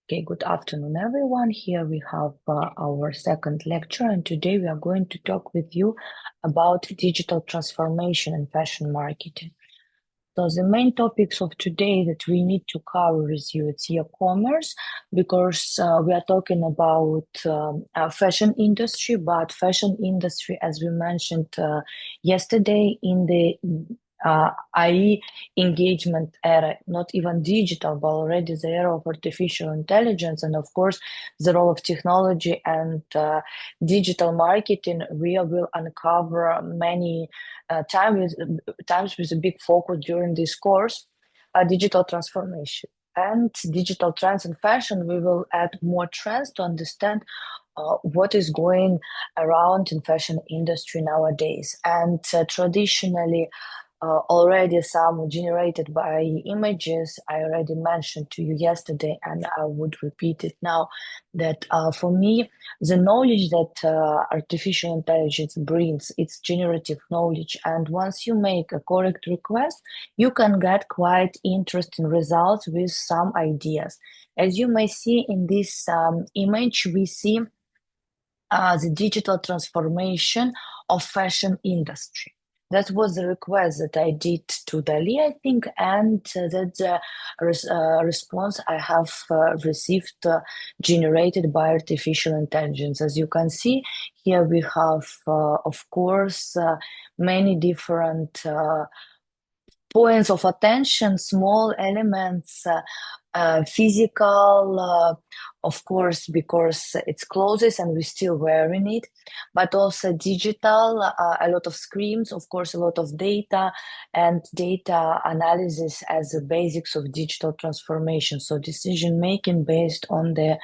Okay, good afternoon, everyone. Here we have our second lecture, and today we are going to talk with you about digital transformation in fashion marketing. So the main topics of today that we need to cover with you, it's e-commerce, because we are talking about fashion industry, but fashion industry, as we mentioned yesterday, in the AI engagement era, not even digital, but already the era of artificial intelligence, and of course, the role of technology and digital marketing, we will uncover many times with a big focus during this course, digital transformation. And digital trends in fashion, we will add more trends to understand what is going around in fashion industry nowadays. And traditionally, already some generated by images. I already mentioned to you yesterday, and I would repeat it now, that for me, the knowledge that artificial intelligence brings, it's generative knowledge. And once you make a correct request, you can get quite interesting results with some ideas. As you may see in this image, we see the digital transformation of fashion industry. That was the request that I did to DALL-E, I think, and that's the response I have received generated by artificial intelligence. As you can see, here we have, of course, many different points of attention, small elements, physical, of course, because it's clothes and we're still wearing it, but also digital, a lot of screens, of course, a lot of data and data analysis as the basics of digital transformation. So decision making based on the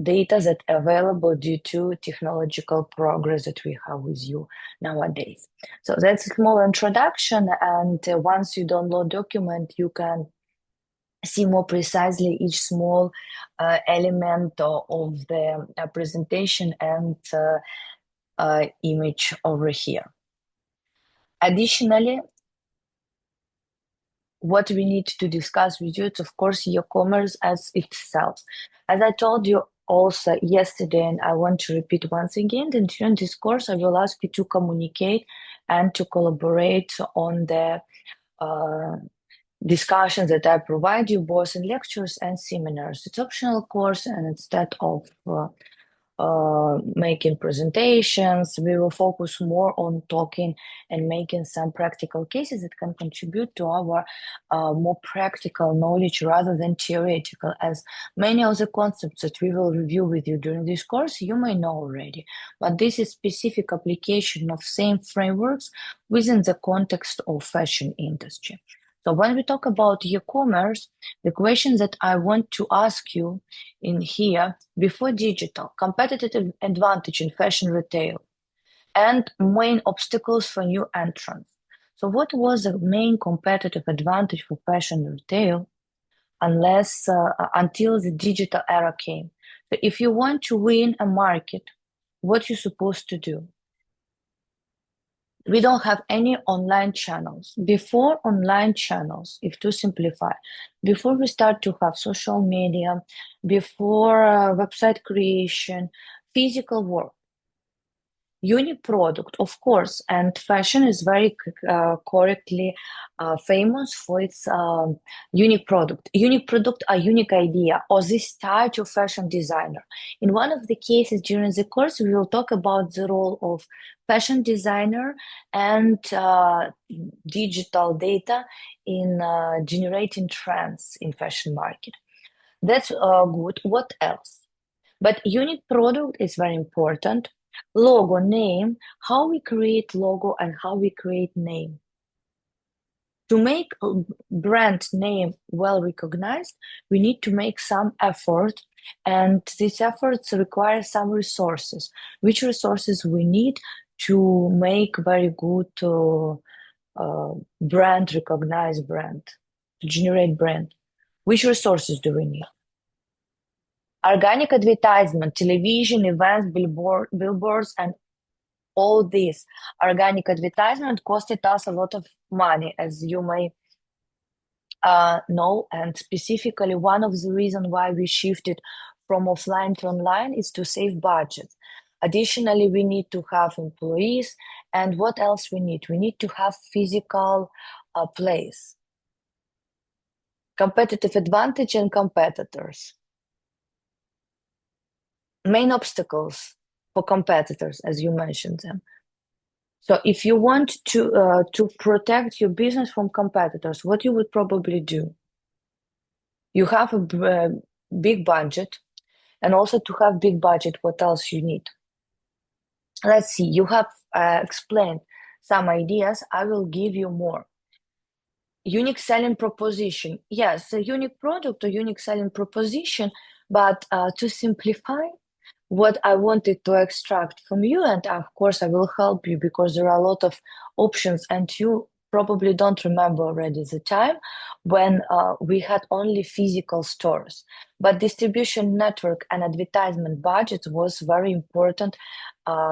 data that available due to technological progress that we have with you nowadays. So that's a small introduction, and once you download document, you can see more precisely each small element of the presentation and image over here. Additionally, what we need to discuss with you is, of course, e-commerce as itself. As I told you also yesterday, and I want to repeat once again, that during this course, I will ask you to communicate and to collaborate on the discussions that I provide you both in lectures and seminars. It's optional course, and instead of making presentations, we will focus more on talking and making some practical cases that can contribute to our more practical knowledge rather than theoretical, as many of the concepts that we will review with you during this course you may know already, but this is specific application of same frameworks within the context of fashion industry. So when we talk about e-commerce, the question that I want to ask you in here, before digital, competitive advantage in fashion retail, and main obstacles for new entrants. So what was the main competitive advantage for fashion retail until the digital era came? So if you want to win a market, what you're supposed to do? We don't have any online channels. Before online channels, if to simplify, before we start to have social media, before website creation, physical work, unique product, of course, and fashion is very correctly famous for its unique product. Unique product, a unique idea, or this type of fashion designer. In one of the cases during the course, we will talk about the role of fashion designer and digital data in generating trends in fashion market. That's good. What else? But unique product is very important. Logo, name, how we create logo and how we create name. To make a brand name well recognized, we need to make some effort, and these efforts require some resources. Which resources we need to make very good brand, recognized brand, to generate brand? Which resources do we need? Organic advertisement, television, events, billboards, and all this organic advertisement costed us a lot of money, as you may No, and specifically one of the reasons why we shifted from offline to online is to save budget. Additionally, we need to have employees, and what else we need? We need to have physical place, competitive advantage and competitors. Main obstacles for competitors, as you mentioned them. So if you want to protect your business from competitors, what you would probably do? You have a big budget, and also to have big budget, what else you need? Let's see, you have explained some ideas. I will give you more. Unique selling proposition. Yes, a unique product or unique selling proposition, but to simplify, what I wanted to extract from you, and of course I will help you because there are a lot of options, and you probably don't remember already the time when we had only physical stores, but distribution network and advertisement budget was very important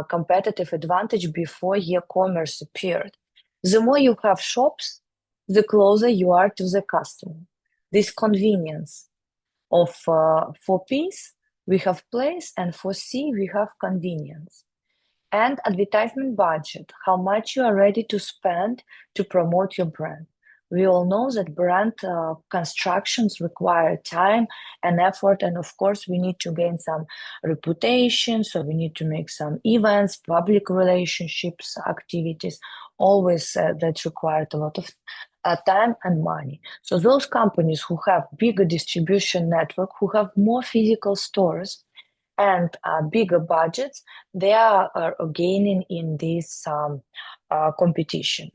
competitive advantage before e-commerce appeared. The more you have shops, the closer you are to the customer. This convenience of for P's, we have place, and for C, we have convenience. And advertisement budget, how much you are ready to spend to promote your brand. We all know that brand constructions require time and effort, and of course, we need to gain some reputation. So we need to make some events, public relationships, activities, always that required a lot of time and money. So those companies who have bigger distribution network, who have more physical stores and bigger budgets, they are gaining in this competition.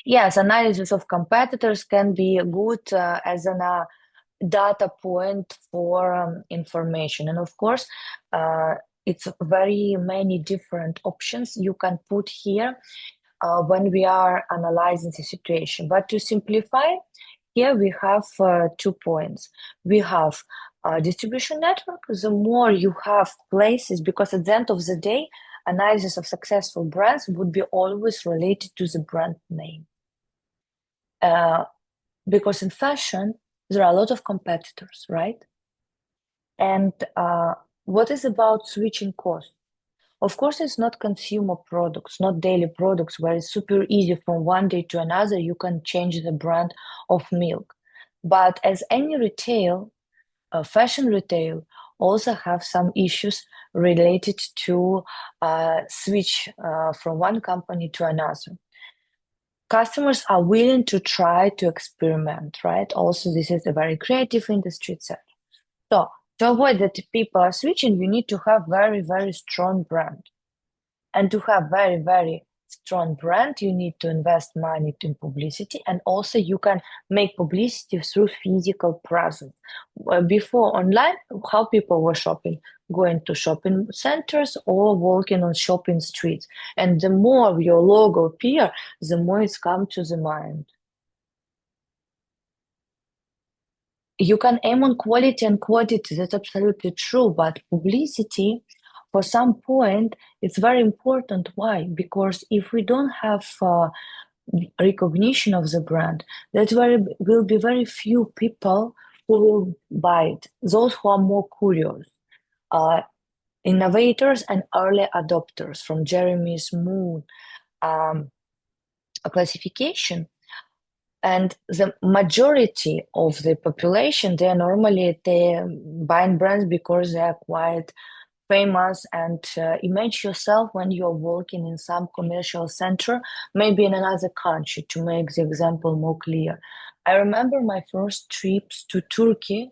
Yes, analysis of competitors can be good as an data point for information. And of course, it's very many different options you can put here when we are analyzing the situation. But to simplify, here we have 2 points. We have distribution network. The more you have places, because at the end of the day, analysis of successful brands would be always related to the brand name. Because in fashion, there are a lot of competitors, right? And what is about switching costs? Of course, it's not consumer products, not daily products where it's super easy from one day to another, you can change the brand of milk. But as any retail, fashion retail also have some issues related to switch from one company to another. Customers are willing to try to experiment, right? Also, this is a very creative industry, etc. So to avoid that people are switching, you need to have very, very strong brand. And to have very, very strong brand, you need to invest money in publicity, and also you can make publicity through physical presence. Before online, how people were shopping, going to shopping centers or walking on shopping streets. And the more your logo appear, the more it's come to the mind. You can aim on quality and quantity, that's absolutely true, but publicity, for some point, it's very important. Why? Because if we don't have recognition of the brand, will be very few people who will buy it. Those who are more curious, innovators and early adopters from Jeremy's Moon classification. And the majority of the population, they're buying brands because they are quite famous. And imagine yourself when you're working in some commercial center, maybe in another country, to make the example more clear. I remember my first trips to Turkey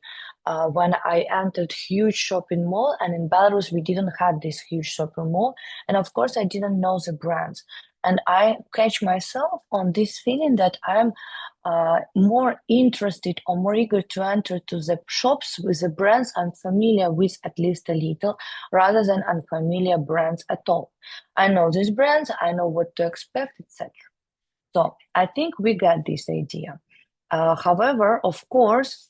when I entered huge shopping mall, and in Belarus we didn't have this huge shopping mall, and of course I didn't know the brands, and I catch myself on this feeling that I'm more interested or more eager to enter to the shops with the brands I'm familiar with at least a little, rather than unfamiliar brands at all. I know these brands, I know what to expect, etc. So I think we get this idea. However, of course,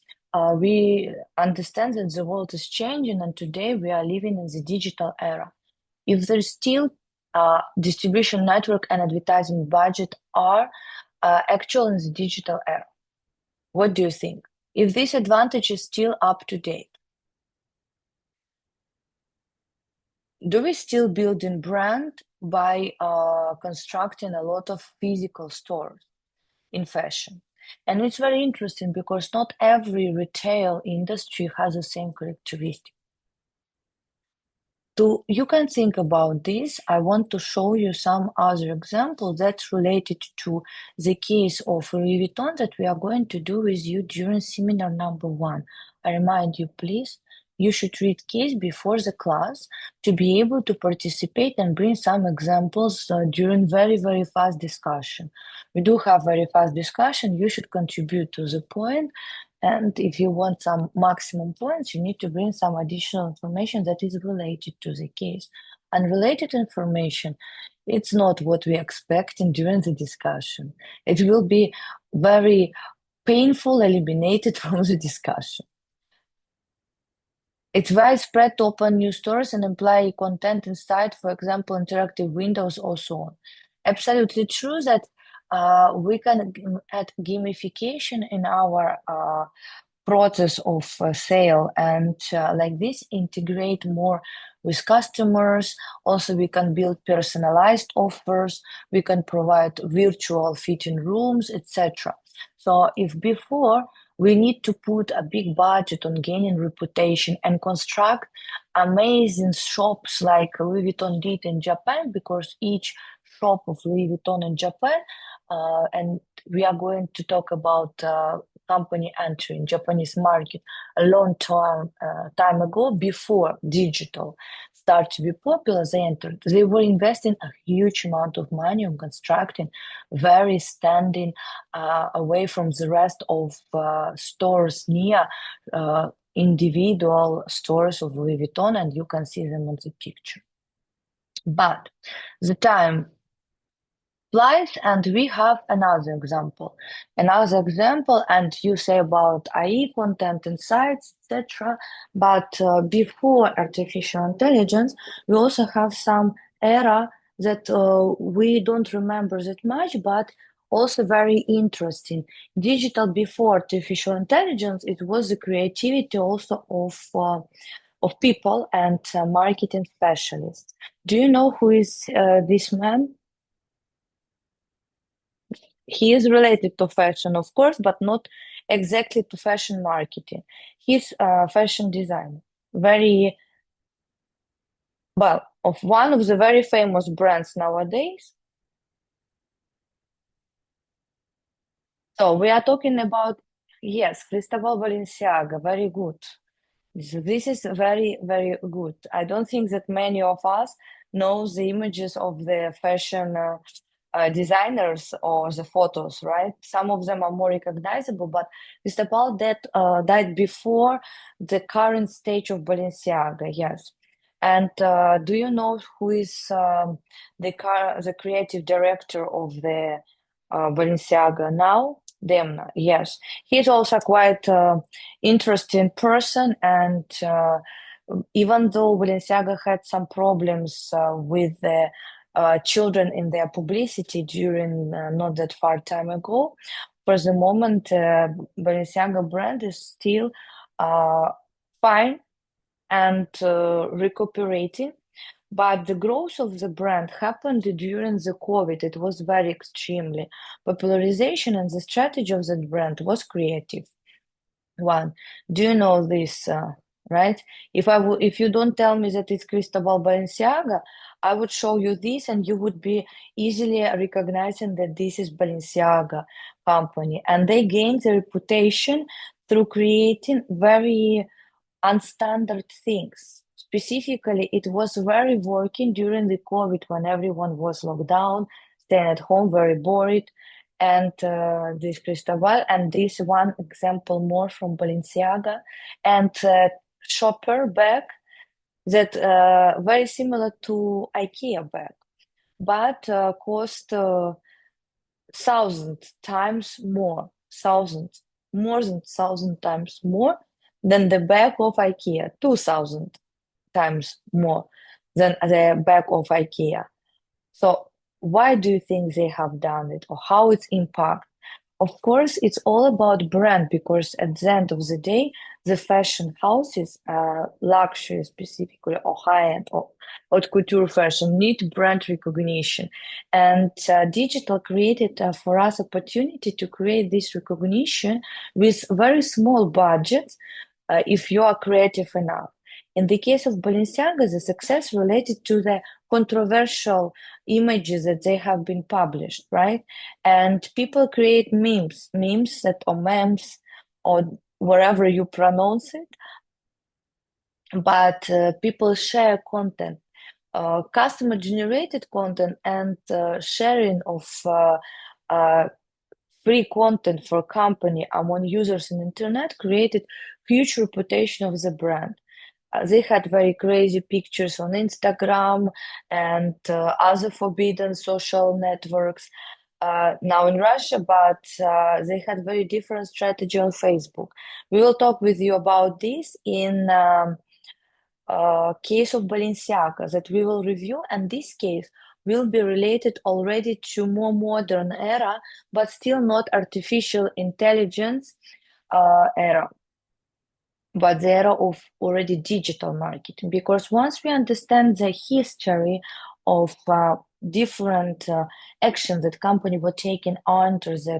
we understand that the world is changing, and today we are living in the digital era. If there's still distribution network and advertising budget are actual in the digital era? What do you think? If this advantage is still up to date, do we still build in brand by constructing a lot of physical stores in fashion? And it's very interesting because not every retail industry has the same characteristic. You can think about this. I want to show you some other examples that's related to the case of Louis Vuitton that we are going to do with you during seminar number 1. I remind you, please, you should read case before the class to be able to participate and bring some examples during very, very fast discussion. We do have very fast discussion. You should contribute to the point. And if you want some maximum points, you need to bring some additional information that is related to the case. Unrelated information, it's not what we expecting during the discussion. It will be very painful, eliminated from the discussion. It's widespread to open new stores and apply content inside, for example, interactive windows or so on. Absolutely true that we can add gamification in our process of sale and like this integrate more with customers. Also, we can build personalized offers. We can provide virtual fitting rooms, etc. So if before we need to put a big budget on gaining reputation and construct amazing shops like Louis Vuitton did in Japan, because each shop of Louis Vuitton in Japan, and we are going to talk about company entering Japanese market a long time ago, before digital started to be popular, they were investing a huge amount of money on constructing very standing away from the rest of stores near individual stores of Louis Vuitton, and you can see them on the picture. But the time flies, and we have another example. And you say about AI content and sites, etc. But before artificial intelligence, we also have some era that we don't remember that much, but also very interesting. Digital before artificial intelligence, it was the creativity also of people and marketing specialists. Do you know who is this man? He is related to fashion, of course, but not exactly to fashion marketing. He's a fashion designer, very well, of one of the very famous brands nowadays. So we are talking about, yes, Cristobal Balenciaga, very good. This is very, very good. I don't think that many of us know the images of the fashion designers or the photos, right? Some of them are more recognizable, but Cristobal that died before the current stage of Balenciaga, yes. And do you know who is the creative director of the Balenciaga now? Demna, yes. He's also quite interesting person, and even though Balenciaga had some problems with the children in their publicity during not that far time ago, for the moment, Balenciaga brand is still fine and recuperating. But the growth of the brand happened during the COVID. It was very extremely. Popularization and the strategy of that brand was creative. One, do you know this, right? If you don't tell me that it's Cristobal Balenciaga, I would show you this and you would be easily recognizing that this is Balenciaga company. And they gained the reputation through creating very unstandard things. Specifically, it was very working during the COVID when everyone was locked down, staying at home, very bored. And this Cristobal, and this one example more from Balenciaga, and shopper bag that very similar to IKEA bag, but cost 1,000 times more, more than 1,000 times more than the bag of IKEA, 2,000 times more than the bag of IKEA. So why do you think they have done it, or how it's impact? Of course, it's all about brand, because at the end of the day, the fashion houses, luxury specifically, or high-end, or haute couture fashion, need brand recognition. And digital created for us opportunity to create this recognition with very small budgets, if you are creative enough. In the case of Balenciaga, the success related to the controversial images that they have been published, right? And people create memes that or memes or wherever you pronounce it, but people share content, customer generated content, and sharing of free content for company among users in internet created huge reputation of the brand. They had very crazy pictures on Instagram and other forbidden social networks now in Russia, but they had very different strategy on Facebook. We will talk with you about this in case of Balenciaga that we will review, and this case will be related already to more modern era, but still not artificial intelligence era, but the era of already digital marketing. Because once we understand the history of different actions that company were taking under the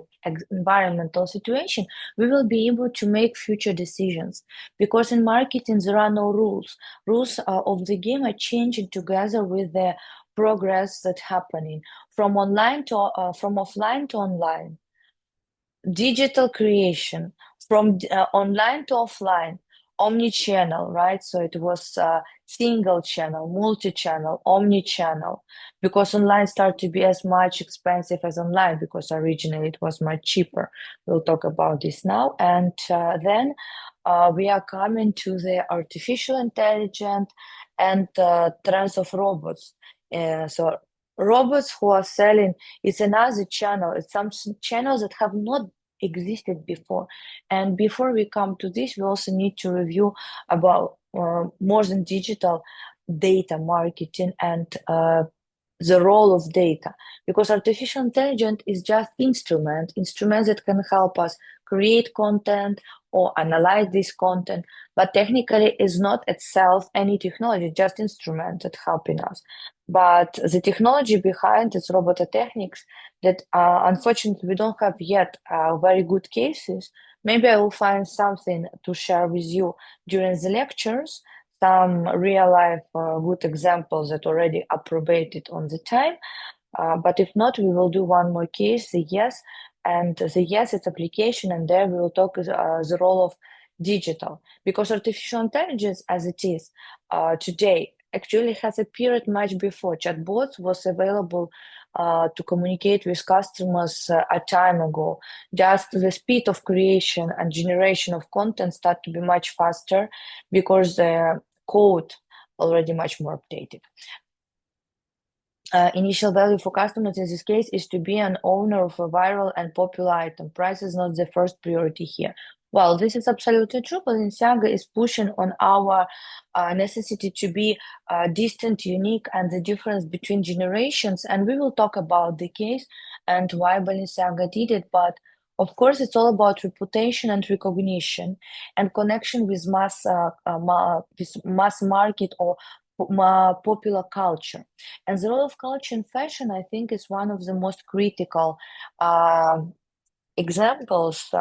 environmental situation, we will be able to make future decisions. Because in marketing there are no rules. Rules of the game are changing together with the progress that's happening from offline to online, digital creation, from online to offline, omni-channel, right? So it was single channel, multi-channel, omni-channel, because online started to be as much expensive as online, because originally it was much cheaper. We'll talk about this now. And then we are coming to the artificial intelligence and trends of robots. So robots who are selling, it's another channel. It's some channels that have not existed before. And before we come to this, we also need to review about more than digital data marketing and the role of data, because artificial intelligence is just instruments that can help us create content or analyze this content, but technically is not itself any technology, just instrument that helping us. But the technology behind it's robototechnics that unfortunately we don't have yet very good cases. Maybe I will find something to share with you during the lectures, some real life good examples that already appropriated on the time. But if not, we will do one more case, the yes, and the yes, it's application, and there we will talk the role of digital, because artificial intelligence as it is today actually has appeared much before. Chatbots was available to communicate with customers a time ago. Just the speed of creation and generation of content start to be much faster because the code already much more updated. Initial value for customers in this case is to be an owner of a viral and popular item. Price is not the first priority here. Well, this is absolutely true. Balenciaga is pushing on our necessity to be distant, unique, and the difference between generations. And we will talk about the case and why Balenciaga did it. But of course, it's all about reputation and recognition and connection with mass market or popular culture. And the role of culture in fashion, I think, is one of the most critical examples.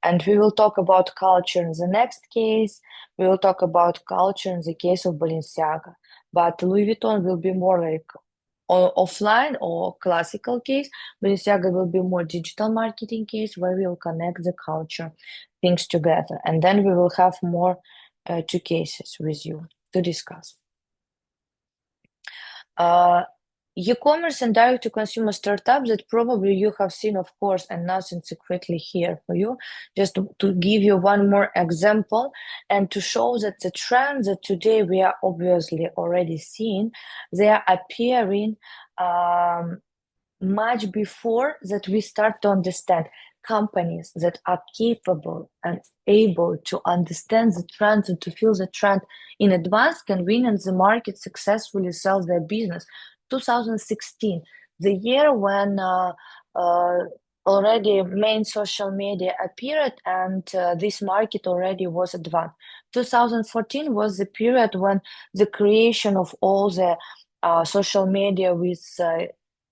And we will talk about culture in the next case. We will talk about culture in the case of Balenciaga. But Louis Vuitton will be more like offline or classical case. Balenciaga will be more digital marketing case where we will connect the culture things together. And then we will have more two cases with you to discuss. E-commerce and direct-to-consumer startups that probably you have seen, of course, and nothing secretly here for you. Just to give you one more example and to show that the trends that today we are obviously already seeing, they are appearing much before that we start to understand. Companies that are capable and able to understand the trends and to feel the trend in advance can win in the market, successfully sell their business. 2016, the year when already main social media appeared and this market already was advanced. 2014 was the period when the creation of all the social media with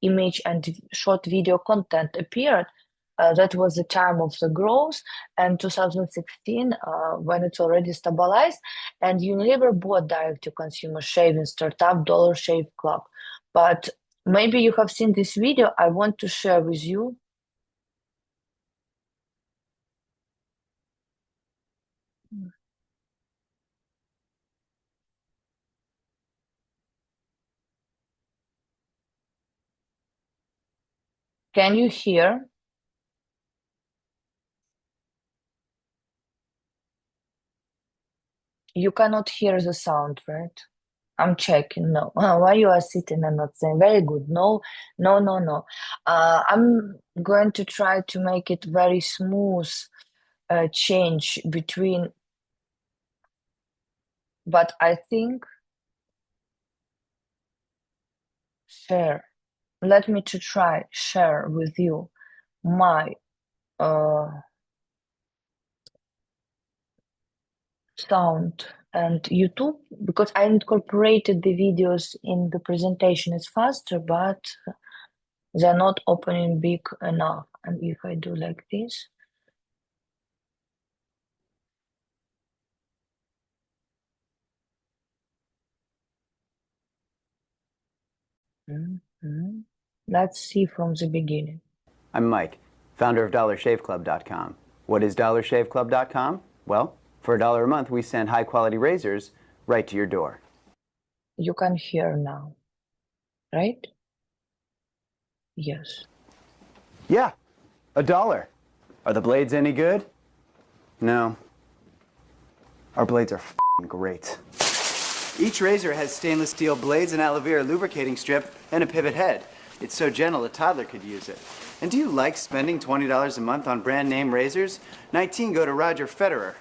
image and short video content appeared. That was the time of the growth, and 2016 when it's already stabilized, and Unilever bought direct-to-consumer shaving startup Dollar Shave Club. But maybe you have seen this video. I want to share with you. Can you hear? You cannot hear the sound, right? I'm checking. No. Why you are sitting and not saying? Very good. No, no, no, no. I'm going to try to make it very smooth change between, but I think share. Let me to try share with you my uh, sound and YouTube because I incorporated the videos in the presentation. It's faster, but they're not opening big enough. And if I do like this, let's see from the beginning. I'm Mike, founder of DollarShaveClub.com. What is DollarShaveClub.com? Well, for $1 a month, we send high-quality razors right to your door. You can hear now, right? Yes. Yeah, $1. Are the blades any good? No. Our blades are f***ing great. Each razor has stainless steel blades, an aloe vera lubricating strip, and a pivot head. It's so gentle a toddler could use it. And do you like spending $20 a month on brand name razors? 19 go to Roger Federer.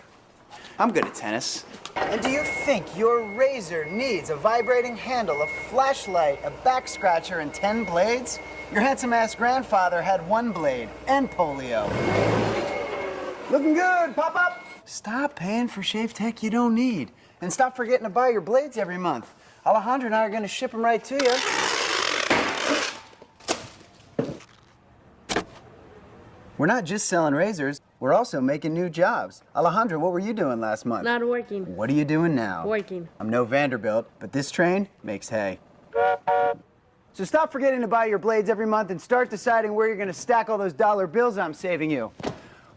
I'm good at tennis. And do you think your razor needs a vibrating handle, a flashlight, a back scratcher, and 10 blades? Your handsome-ass grandfather had 1 blade and polio. Looking good, pop-up! Stop paying for shave tech you don't need. And stop forgetting to buy your blades every month. Alejandra and I are going to ship them right to you. We're not just selling razors, we're also making new jobs. Alejandra, what were you doing last month? Not working. What are you doing now? Working. I'm no Vanderbilt, but this train makes hay. So stop forgetting to buy your blades every month and start deciding where you're going to stack all those dollar bills I'm saving you.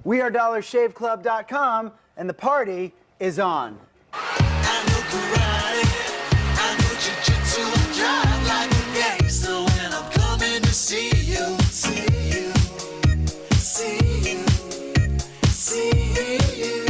We are DollarShaveClub.com, and the party is on. I know karate, I know jiu-jitsu, I drive like a gangster when I'm coming to see you, see you, see you, see you.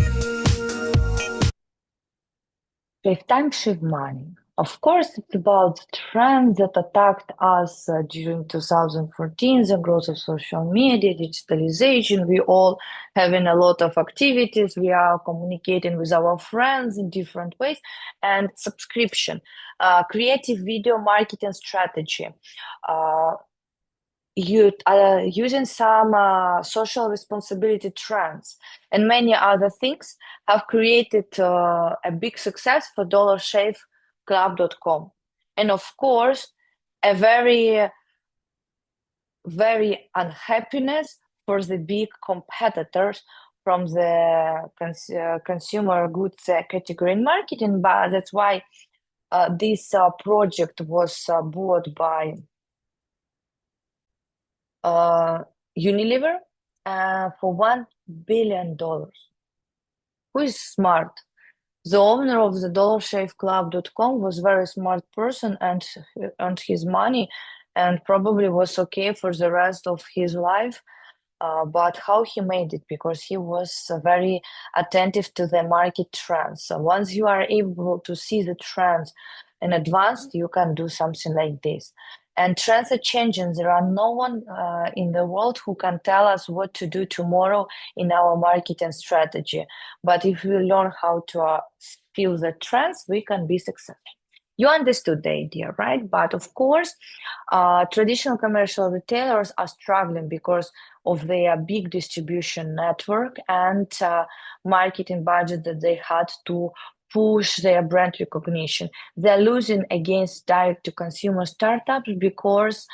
Shave time, shave money. Of course, it's about the trend that attacked us during 2014, the growth of social media, digitalization. We all having a lot of activities. We are communicating with our friends in different ways, and subscription, creative video marketing strategy. Using some social responsibility trends and many other things have created a big success for DollarShaveClub.com. And of course, a very, very unhappiness for the big competitors from the consumer goods category in marketing. But that's why this project was bought by Unilever for $1 billion. Who is smart? The owner of the DollarShaveClub.com was a very smart person and earned his money and probably was okay for the rest of his life. But how he made it? Because he was very attentive to the market trends. So once you are able to see the trends in advance, you can do something like this. And trends are changing. There are no one in the world who can tell us what to do tomorrow in our marketing strategy. But if we learn how to feel the trends, we can be successful. You understood the idea, right? But of course, traditional commercial retailers are struggling because of their big distribution network and marketing budget that they had to push their brand recognition. They're losing against direct-to-consumer startups because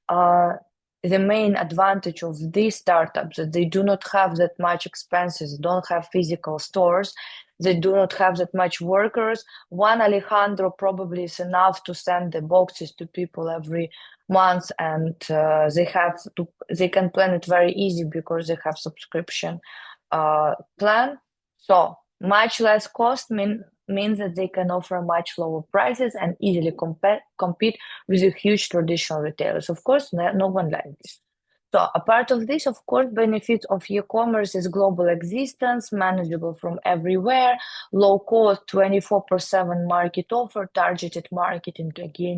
the main advantage of these startups that they do not have that much expenses, don't have physical stores, they do not have that much workers. One Alejandro probably is enough to send the boxes to people every month, and they can plan it very easy because they have subscription plan. So much less cost means that they can offer much lower prices and easily compete with the huge traditional retailers. Of course, no one likes this. So a part of this, of course, benefits of e-commerce is global existence, manageable from everywhere, low cost, 24/7 market offer, targeted marketing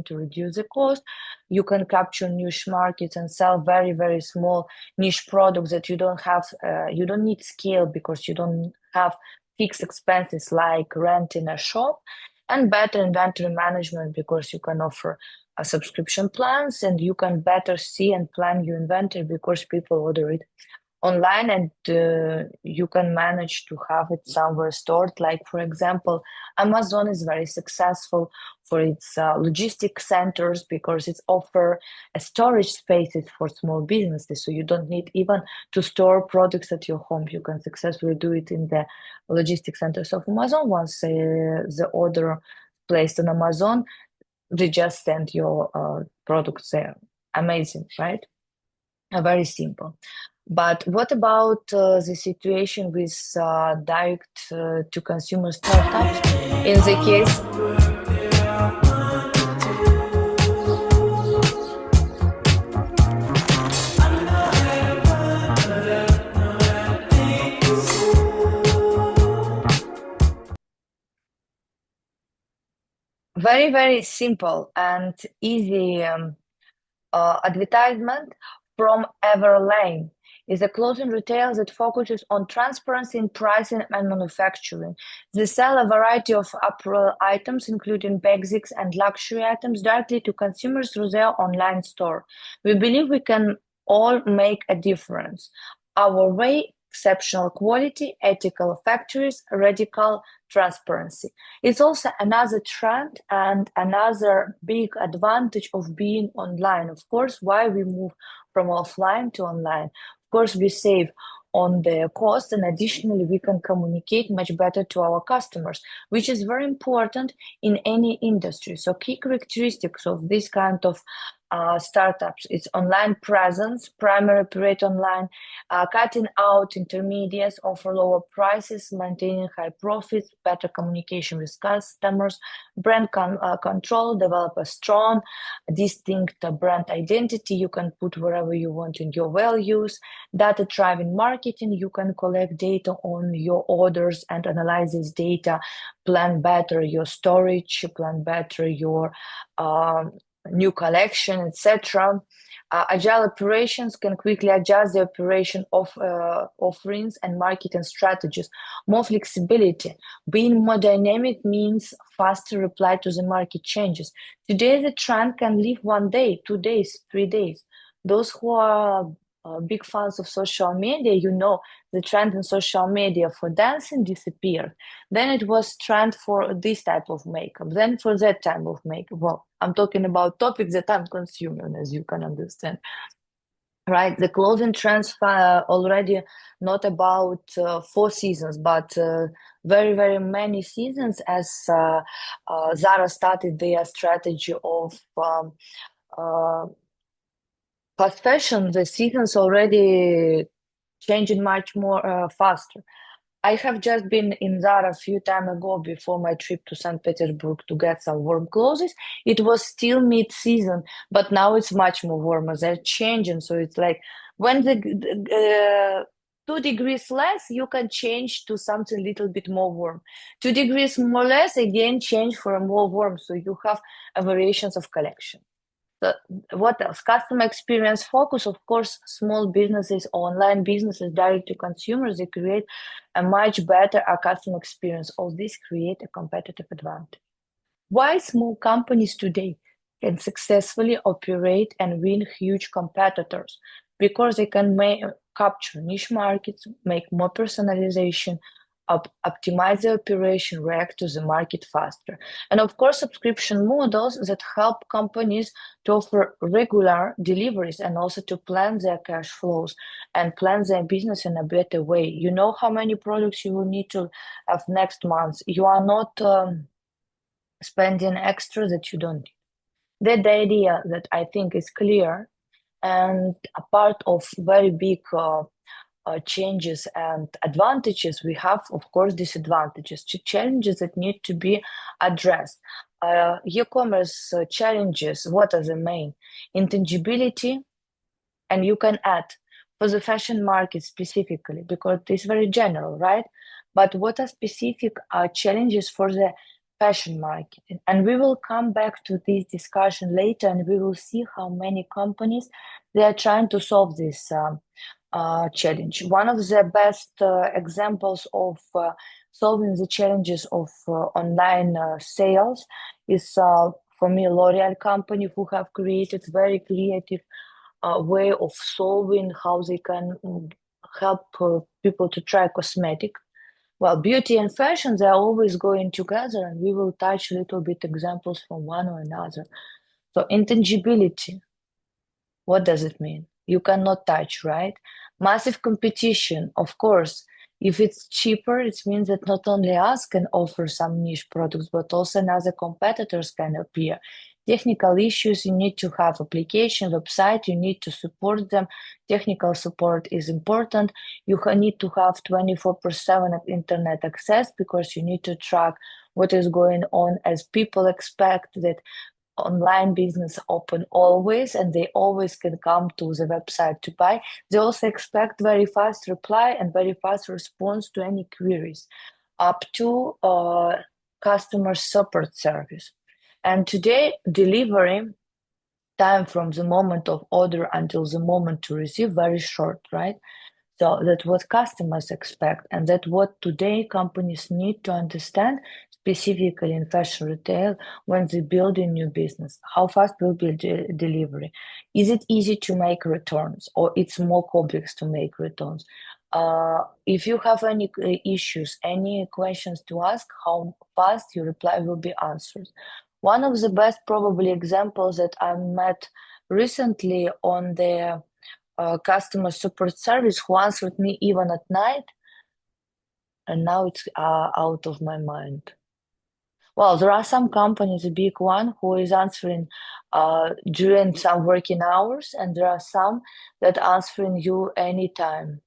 to reduce the cost. You can capture niche markets and sell very, very small niche products that you don't need scale because you don't have fixed expenses like renting a shop, and better inventory management because you can offer subscription plans and you can better see and plan your inventory because people order it online, and you can manage to have it somewhere stored. Like, for example, Amazon is very successful for its logistic centers because it's offer a storage spaces for small businesses. So you don't need even to store products at your home. You can successfully do it in the logistic centers of Amazon. Once the order placed on Amazon, they just send your products there. Amazing, right? Very simple. But what about the situation with direct to consumer startups? In the case, very, very simple and easy advertisement from Everlane is a clothing retail that focuses on transparency in pricing and manufacturing. They sell a variety of apparel items, including basics and luxury items, directly to consumers through their online store. We believe we can all make a difference. Our way, exceptional quality, ethical factories, radical transparency. It's also another trend and another big advantage of being online. Of course, why we move from offline to online. Of course, we save on the cost, and additionally, we can communicate much better to our customers, which is very important in any industry. So key characteristics of this kind of startups, it's online presence, primary operate online, cutting out intermediates, offer lower prices, maintaining high profits, better communication with customers, brand control, develop a strong, distinct brand identity. You can put wherever you want in your values, data-driven marketing. You can collect data on your orders and analyze this data, plan better your storage, plan better your new collection, etc. Agile operations can quickly adjust the operation of offerings and marketing strategies. More flexibility. Being more dynamic means faster reply to the market changes. Today, the trend can live 1 day, 2 days, 3 days. Those who are big fans of social media, you know, the trend in social media for dancing disappeared. Then it was trend for this type of makeup, then for that type of makeup. Well, I'm talking about topics that I'm consuming, as you can understand. Right, the clothing trends already not about 4 seasons, but very, very many seasons, as Zara started their strategy of fast fashion. The seasons already changing much more faster. I have just been in Zara a few time ago before my trip to St. Petersburg to get some warm clothes. It was still mid-season, but now it's much more warmer. They're changing, so it's like when the 2 degrees less, you can change to something a little bit more warm. 2 degrees more less, again change for a more warm. So you have variations of collection. What else? Customer experience focus, of course, small businesses, online businesses, direct to consumers, they create a much better customer experience. All this create a competitive advantage. Why small companies today can successfully operate and win huge competitors? Because they can capture niche markets, make more personalization, optimize the operation, react to the market faster. And of course, subscription models that help companies to offer regular deliveries and also to plan their cash flows and plan their business in a better way. You know how many products you will need to have next month. You are not spending extra that you don't need. That the idea that I think is clear and a part of very big changes and advantages. We have, of course, disadvantages, challenges that need to be addressed. E-commerce challenges, what are the main? Intangibility, and you can add for the fashion market specifically, because it's very general, right? But what are specific challenges for the fashion market? And we will come back to this discussion later, and we will see how many companies they are trying to solve this challenge. One of the best examples of solving the challenges of online sales is for me L'Oreal company, who have created very creative way of solving how they can help people to try cosmetic. Well, beauty and fashion, they're always going together, and we will touch a little bit examples from one or another. So intangibility, what does it mean? You cannot touch, right? Massive competition, of course. If it's cheaper, it means that not only us can offer some niche products, but also another competitors can appear. Technical issues, you need to have application, website, you need to support them. Technical support is important. You need to have 24/7 internet access, because you need to track what is going on, as people expect that online business open always, and they always can come to the website to buy. They also expect very fast reply and very fast response to any queries, up to customer support service. And today, delivery time from the moment of order until the moment to receive very short, right? So that's what customers expect, and that what today companies need to understand, specifically in fashion retail, when they build a new business. How fast will be delivery? Is it easy to make returns, or it's more complex to make returns? If you have any issues, any questions to ask, how fast your reply will be answered. One of the best probably examples that I met recently on the customer support service, who answered me even at night, and now it's out of my mind. Well, there are some companies, a big one, who is answering during some working hours, and there are some that answering you anytime.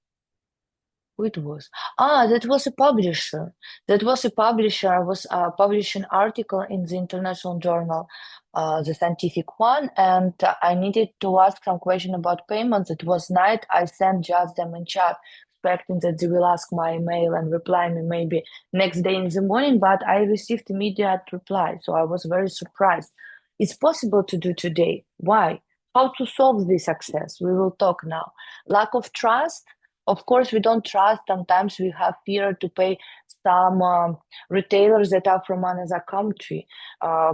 Who it was? That was a publisher. That was a publisher. I was publishing article in the international journal, the scientific one, and I needed to ask some question about payments. It was night. I sent just them in chat, expecting that they will ask my email and reply me maybe next day in the morning, but I received immediate reply. So I was very surprised. It's possible to do today. Why? How to solve this access? We will talk now. Lack of trust. Of course, we don't trust. Sometimes we have fear to pay some retailers that are from another country,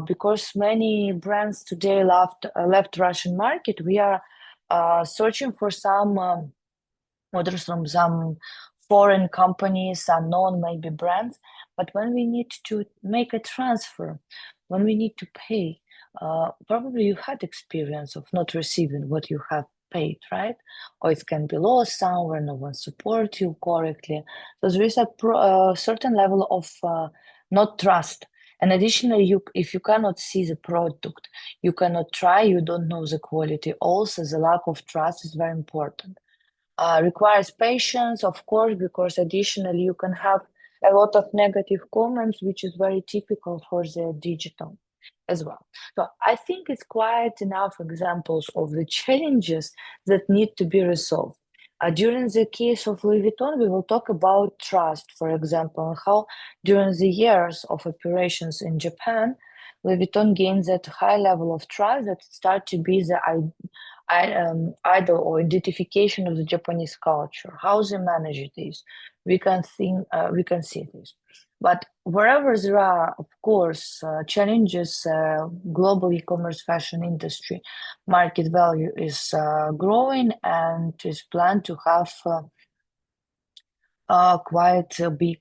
because many brands today left Russian market. We are searching for some orders from some foreign companies, unknown maybe brands. But when we need to make a transfer, when we need to pay, probably you had experience of not receiving what you have paid, right? Or it can be lost somewhere, no one support you correctly. So there is a certain level of not trust. And additionally, if you cannot see the product, you cannot try, you don't know the quality. Also, the lack of trust is very important. Requires patience, of course, because additionally you can have a lot of negative comments, which is very typical for the digital as well. So I think it's quite enough examples of the challenges that need to be resolved. During the case of Louis Vuitton, we will talk about trust, for example, and how during the years of operations in Japan, Louis Vuitton gained that high level of trust that start to be the idol or identification of the Japanese culture. How they manage this, we can see this. But wherever there are, of course, challenges, global e-commerce fashion industry market value is growing and is planned to have quite a big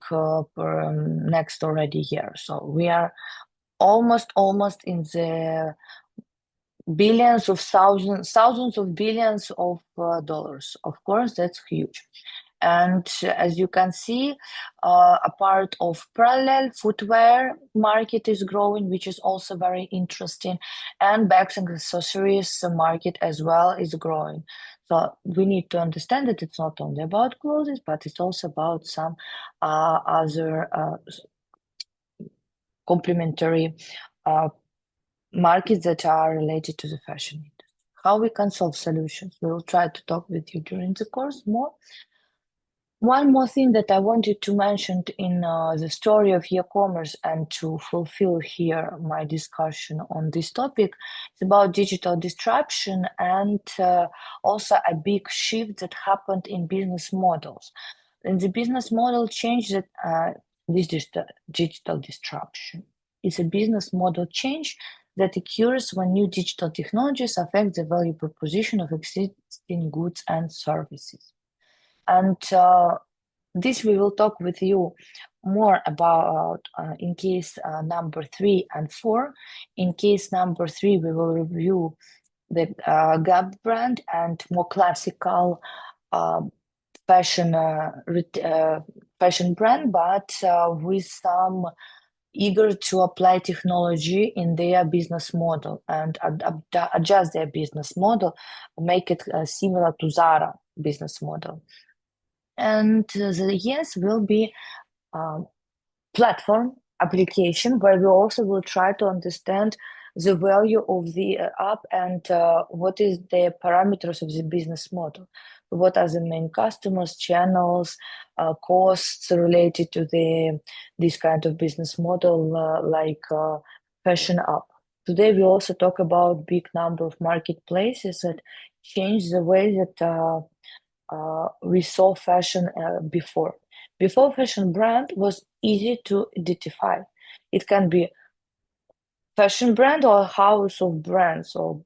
next already year. So we are almost in the billions of thousands of billions of dollars. Of course, that's huge. And as you can see, a part of parallel footwear market is growing, which is also very interesting. And bags and accessories market as well is growing. So we need to understand that it's not only about clothes, but it's also about some other complementary markets that are related to the fashion industry. How we can solve solutions. We will try to talk with you during the course more. One more thing that I wanted to mention in the story of e-commerce and to fulfill here my discussion on this topic is about digital disruption and also a big shift that happened in business models. And the business model change that this digital disruption is a business model change that occurs when new digital technologies affect the value proposition of existing goods and services. And this we will talk with you more about in case number 3 and 4. In case number 3, we will review the Gap brand and more classical fashion brand, but with some eager to apply technology in their business model and adjust their business model, make it similar to Zara business model. And the yes will be platform application where we also will try to understand the value of the app and what is the parameters of the business model. What are the main customers, channels, costs related to this kind of business model, like fashion app. Today we also talk about big number of marketplaces that change the way that we saw fashion before. Before, fashion brand was easy to identify. It can be fashion brand or a house of brands. So,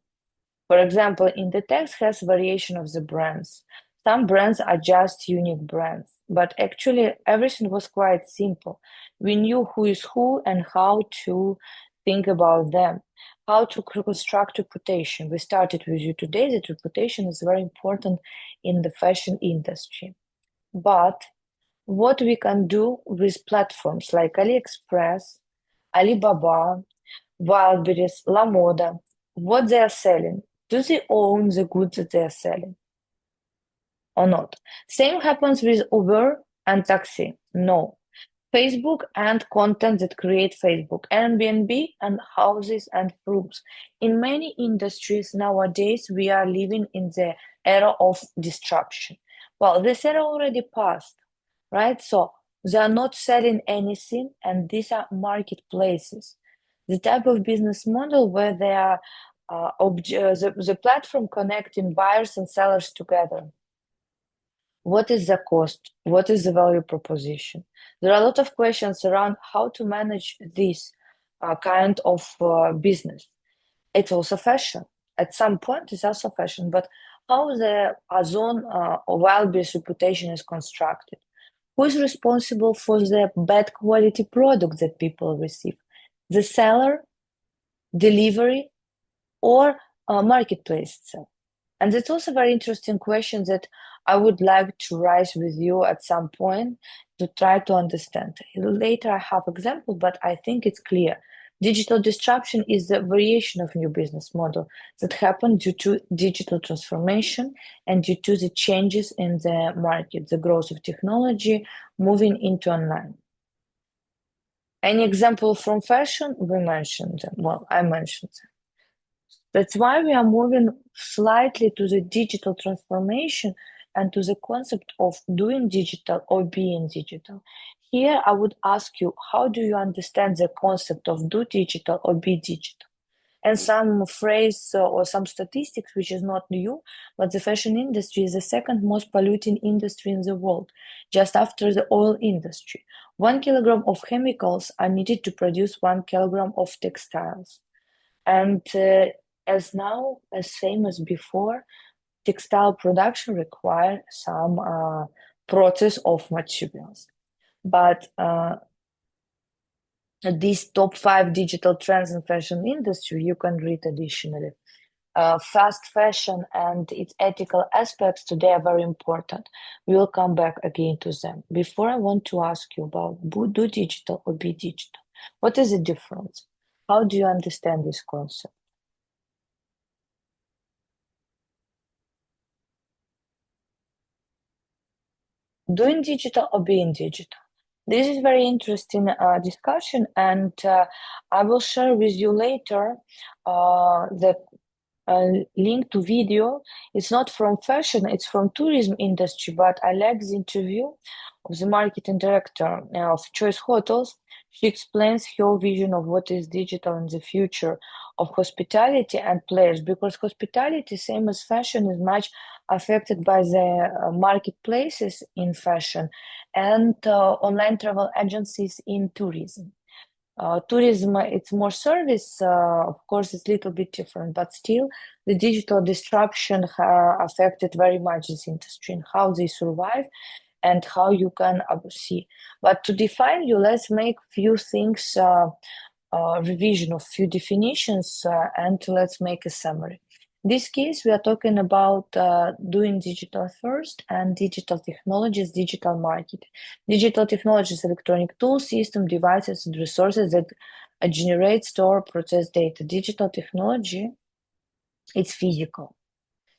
for example, in the text has variation of the brands. Some brands are just unique brands, but actually everything was quite simple. We knew who is who and how to think about them, how to construct reputation. We started with you today that reputation is very important in the fashion industry. But what we can do with platforms like AliExpress, Alibaba, Wildberries, Lamoda, what they are selling. Do they own the goods that they are selling or not? Same happens with Uber and taxi. No. Facebook and content that create Facebook, Airbnb and houses and rooms. In many industries nowadays, we are living in the era of disruption. Well, this era already passed, right? So they are not selling anything, and these are marketplaces. The type of business model where they are the platform connecting buyers and sellers together. What is the cost? What is the value proposition? There are a lot of questions around how to manage this kind of business. It's also fashion. At some point, it's also fashion, but how the Ozon or Wildberries reputation is constructed? Who is responsible for the bad quality product that people receive? The seller, delivery, or marketplace itself? And it's also very interesting question that I would like to raise with you at some point to try to understand. Later I have example, but I think it's clear. Digital disruption is the variation of new business model that happened due to digital transformation and due to the changes in the market, the growth of technology moving into online. Any example from fashion? We mentioned them. Well, I mentioned them. That's why we are moving slightly to the digital transformation and to the concept of doing digital or being digital. Here, I would ask you, how do you understand the concept of do digital or be digital? And some phrase or some statistics, which is not new, but the fashion industry is the second most polluting industry in the world, just after the oil industry. 1 kilogram of chemicals are needed to produce 1 kilogram of textiles. And as same as before, textile production requires some process of materials. But these top 5 digital trends in fashion industry, you can read additionally. Fast fashion and its ethical aspects today are very important. We will come back again to them. Before, I want to ask you about do digital or be digital. What is the difference? How do you understand this concept? Doing digital or being digital? This is very interesting discussion, and I will share with you later the link to video. It's not from fashion, it's from tourism industry, but I like the interview of the marketing director of Choice Hotels. She explains her vision of what is digital in the future of hospitality and players, because hospitality, same as fashion, is much affected by the marketplaces in fashion and online travel agencies in tourism. Tourism, it's more service, of course, it's a little bit different, but still the digital disruption affected very much this industry and how they survive and how you can see. But to define you, let's make few things, revision of few definitions, and let's make a summary. In this case, we are talking about doing digital first and digital technologies, digital marketing. Digital technologies, electronic tools, system, devices, and resources that generate, store, process data. Digital technology, it's physical.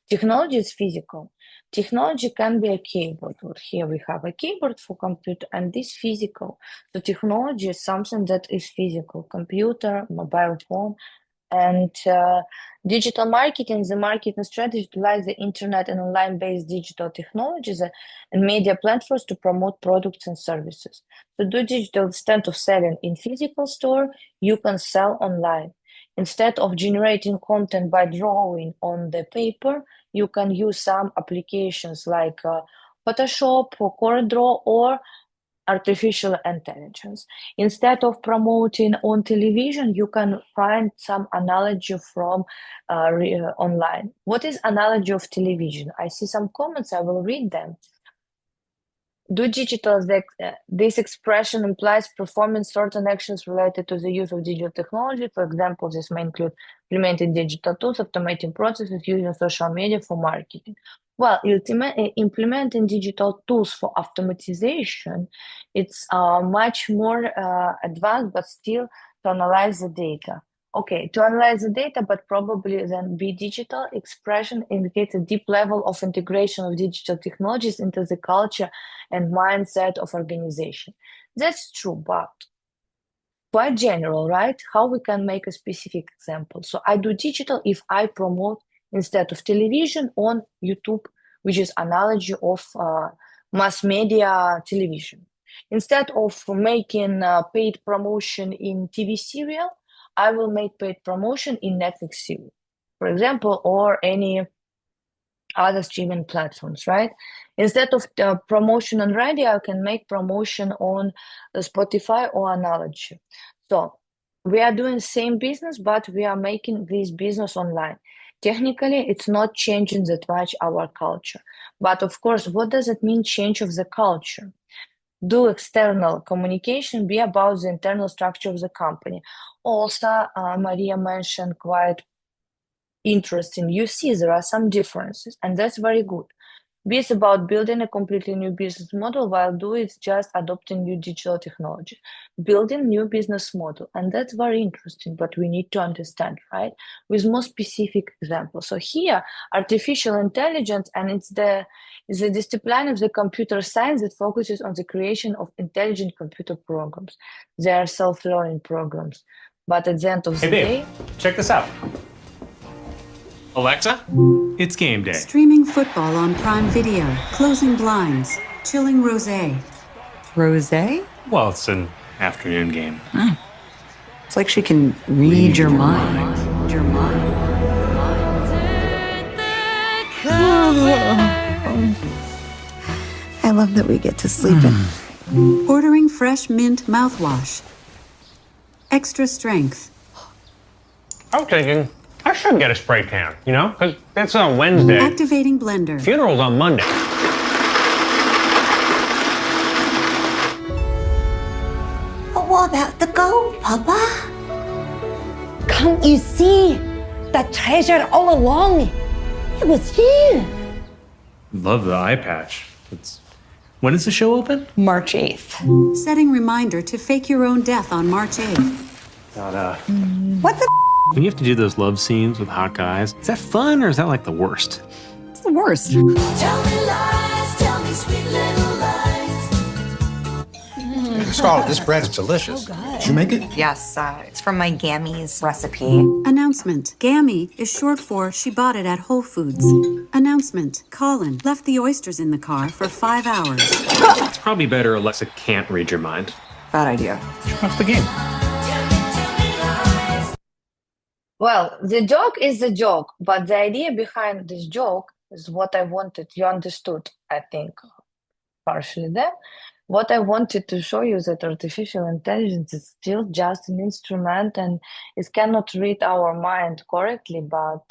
Technology is physical. Technology can be a keyboard. Here we have a keyboard for computer, and this physical. So technology is something that is physical: computer, mobile phone. And digital marketing, the marketing strategy utilize the internet and online-based digital technologies and media platforms to promote products and services. To do digital, instead of selling in physical store, you can sell online. Instead of generating content by drawing on the paper, you can use some applications like Photoshop or CorelDRAW or artificial intelligence. Instead of promoting on television, you can find some analogy from online. What is analogy of television? I see some comments, I will read them. Do digital, this expression implies performing certain actions related to the use of digital technology. For example, this may include implementing digital tools, automating processes, using social media for marketing. Well, implementing digital tools for automatization, it's much more advanced, but still to analyze the data. Okay, to analyze the data, but probably then be digital expression indicates a deep level of integration of digital technologies into the culture and mindset of organization. That's true, but quite general, right? How we can make a specific example. So I do digital if I promote instead of television on YouTube, which is analogy of mass media television. Instead of making paid promotion in TV serial, I will make paid promotion in Netflix series, for example, or any other streaming platforms, right? Instead of promotion on radio, I can make promotion on Spotify or analogy. So we are doing same business, but we are making this business online. Technically, it's not changing that much our culture. But of course, what does it mean, change of the culture? Do external communication be about the internal structure of the company? Also, Maria mentioned quite interesting. You see, there are some differences, and that's very good. Be it about building a completely new business model, while do it's just adopting new digital technology, building new business model, and that's very interesting. But we need to understand, right, with more specific examples. So here, artificial intelligence, and it's the discipline of the computer science that focuses on the creation of intelligent computer programs. They are self-learning programs, but at the end of the day, check this out. Alexa, it's game day. Streaming football on Prime Video, closing blinds, chilling rosé. Rosé? Well, it's an afternoon game. It's like she can read your mind. your mind. I love that we get to sleep in. Ordering fresh mint mouthwash. Extra strength. I was thinking I should get a spray can, you know, because it's on Wednesday. Activating blender. Funeral's on Monday. What about the gold, Papa? Can't you see? That treasure all along. It was here. Love the eye patch. When does the show open? March 8th. Setting reminder to fake your own death on March 8th. What the When you have to do those love scenes with hot guys, is that fun or is that like the worst? It's the worst. Tell me lies, tell me sweet little lies. Scarlett, this bread is delicious. Did you make it? Yes, it's from my Gammy's recipe. Announcement. Gammy is short for she bought it at Whole Foods. Announcement. Colin left the oysters in the car for 5 hours. It's probably better Alexa can't read your mind. Bad idea. That's the game. Well, the joke is the joke, but the idea behind this joke is what I wanted. You understood, I think, partially there. What I wanted to show you is that artificial intelligence is still just an instrument and it cannot read our mind correctly, but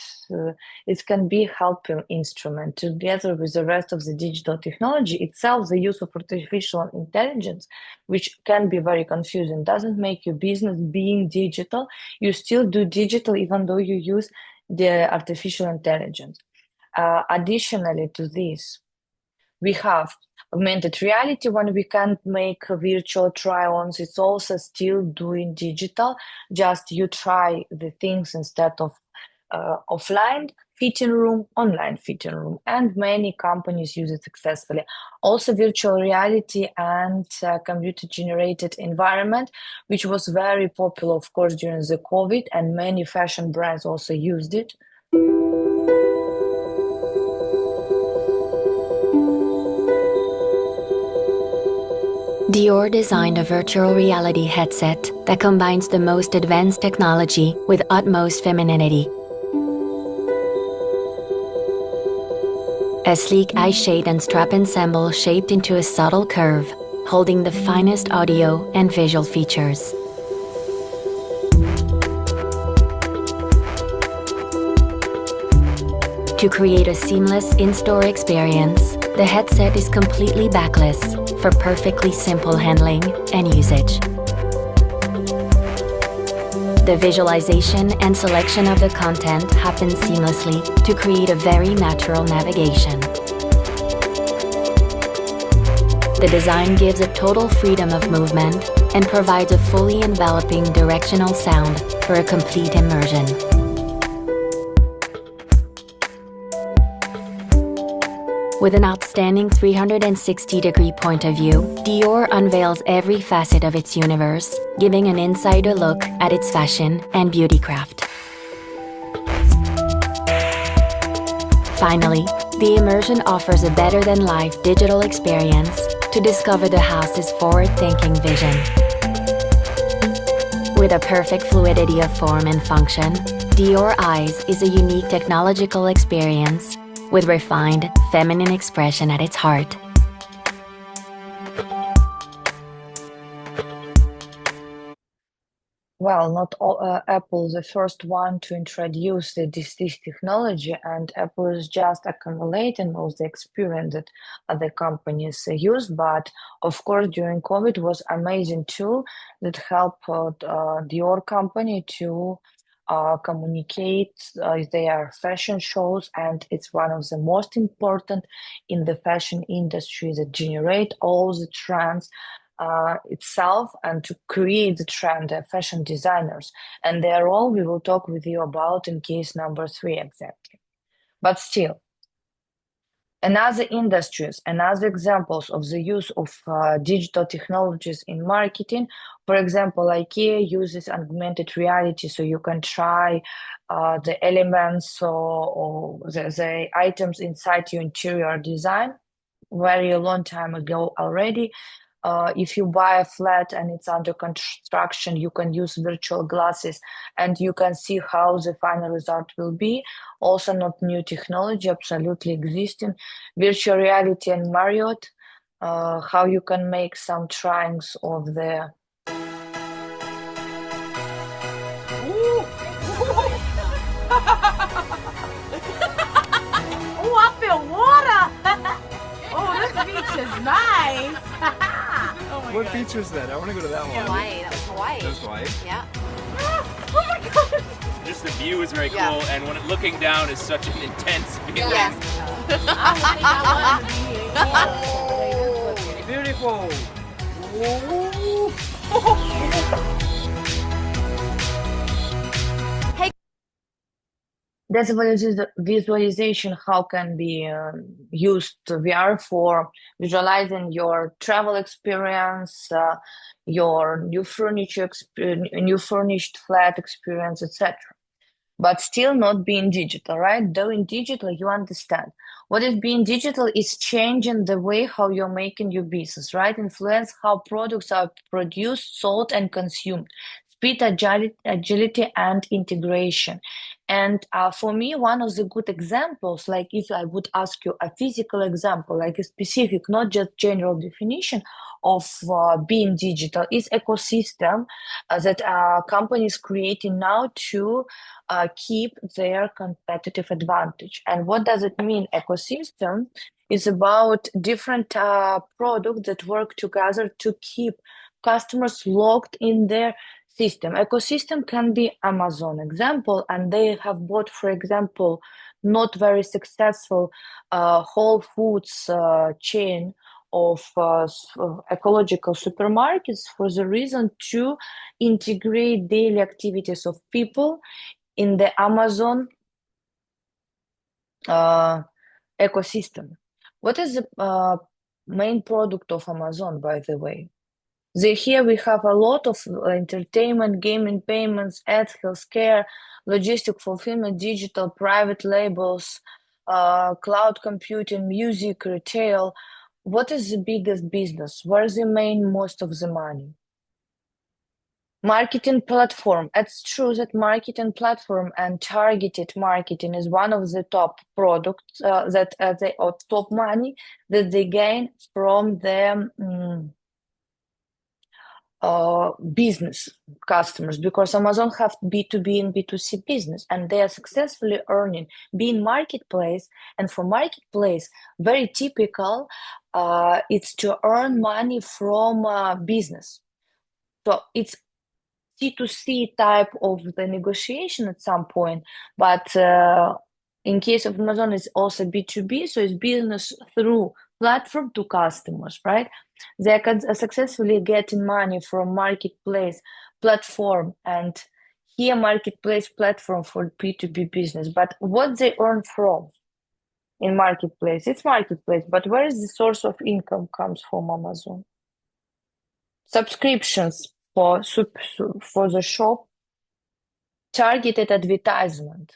it can be a helping instrument together with the rest of the digital technology itself. The use of artificial intelligence, which can be very confusing, doesn't make your business being digital. You still do digital even though you use the artificial intelligence. Additionally to this, we have augmented reality. When we can't make virtual try-ons, it's also still doing digital. Just you try the things instead of offline fitting room, online fitting room, and many companies use it successfully. Also virtual reality and computer-generated environment, which was very popular, of course, during the COVID, and many fashion brands also used it. Dior designed a virtual reality headset that combines the most advanced technology with utmost femininity. A sleek eye shade and strap ensemble shaped into a subtle curve, holding the finest audio and visual features. To create a seamless in-store experience, the headset is completely backless for perfectly simple handling and usage. The visualization and selection of the content happen seamlessly to create a very natural navigation. The design gives a total freedom of movement and provides a fully enveloping directional sound for a complete immersion. With an outstanding 360-degree point of view, Dior unveils every facet of its universe, giving an insider look at its fashion and beauty craft. Finally, the immersion offers a better-than-life digital experience to discover the house's forward-thinking vision. With a perfect fluidity of form and function, Dior Eyes is a unique technological experience with refined, feminine expression at its heart. Well, not all, Apple is the first one to introduce this technology, and Apple is just accumulating all the experience that other companies use. But of course, during COVID was amazing tool that helped Dior company to communicate their fashion shows, and it's one of the most important in the fashion industry that generate all the trends itself and to create the trend, fashion designers and their role we will talk with you about in case number 3 exactly. But still, another industries, another examples of the use of digital technologies in marketing. For example, IKEA uses augmented reality, so you can try the elements or the items inside your interior design. Very long time ago already, if you buy a flat and it's under construction, you can use virtual glasses and you can see how the final result will be. Also not new technology, absolutely existing. Virtual reality and Marriott, how you can make some tryings of the Oh, I feel water. Oh, this beach is nice. What beach was that? I want to go to that one. Hawaii. That was Hawaii. That was Hawaii? Yeah. Oh my god. Just the view is very cool, and when looking down is such an intense feeling. Yes. I want to be here. Beautiful. That's visualization how can be used VR for visualizing your travel experience, your new new furnished flat experience, etc. But still not being digital, right? Though in digital, you understand. What is being digital is changing the way how you're making your business, right? Influence how products are produced, sold, and consumed. Speed, agility, and integration. And for me, one of the good examples, like if I would ask you a physical example, like a specific, not just general definition of being digital, is ecosystem that companies creating now to keep their competitive advantage. And what does it mean? Ecosystem is about different products that work together to keep customers locked in their system. Ecosystem can be Amazon example, and they have bought, for example, not very successful Whole Foods chain of ecological supermarkets for the reason to integrate daily activities of people in the Amazon ecosystem. What is the main product of Amazon, by the way? Here we have a lot of entertainment, gaming, payments, ads, healthcare, logistic fulfillment, digital, private labels, cloud computing, music, retail. What is the biggest business? Where's the main most of the money? Marketing platform. It's true that marketing platform and targeted marketing is one of the top products top money that they gain from the business customers, because Amazon have B2B and B2C business, and they are successfully earning being marketplace. And for marketplace, very typical, it's to earn money from business. So it's C2C type of the negotiation at some point, but in case of Amazon, it's also B2B, so it's business through platform to customers, right? They are successfully getting money from marketplace platform, and here marketplace platform for B2B business. But what they earn from in marketplace, it's marketplace, but where is the source of income comes from Amazon? Subscriptions for the shop, targeted advertisement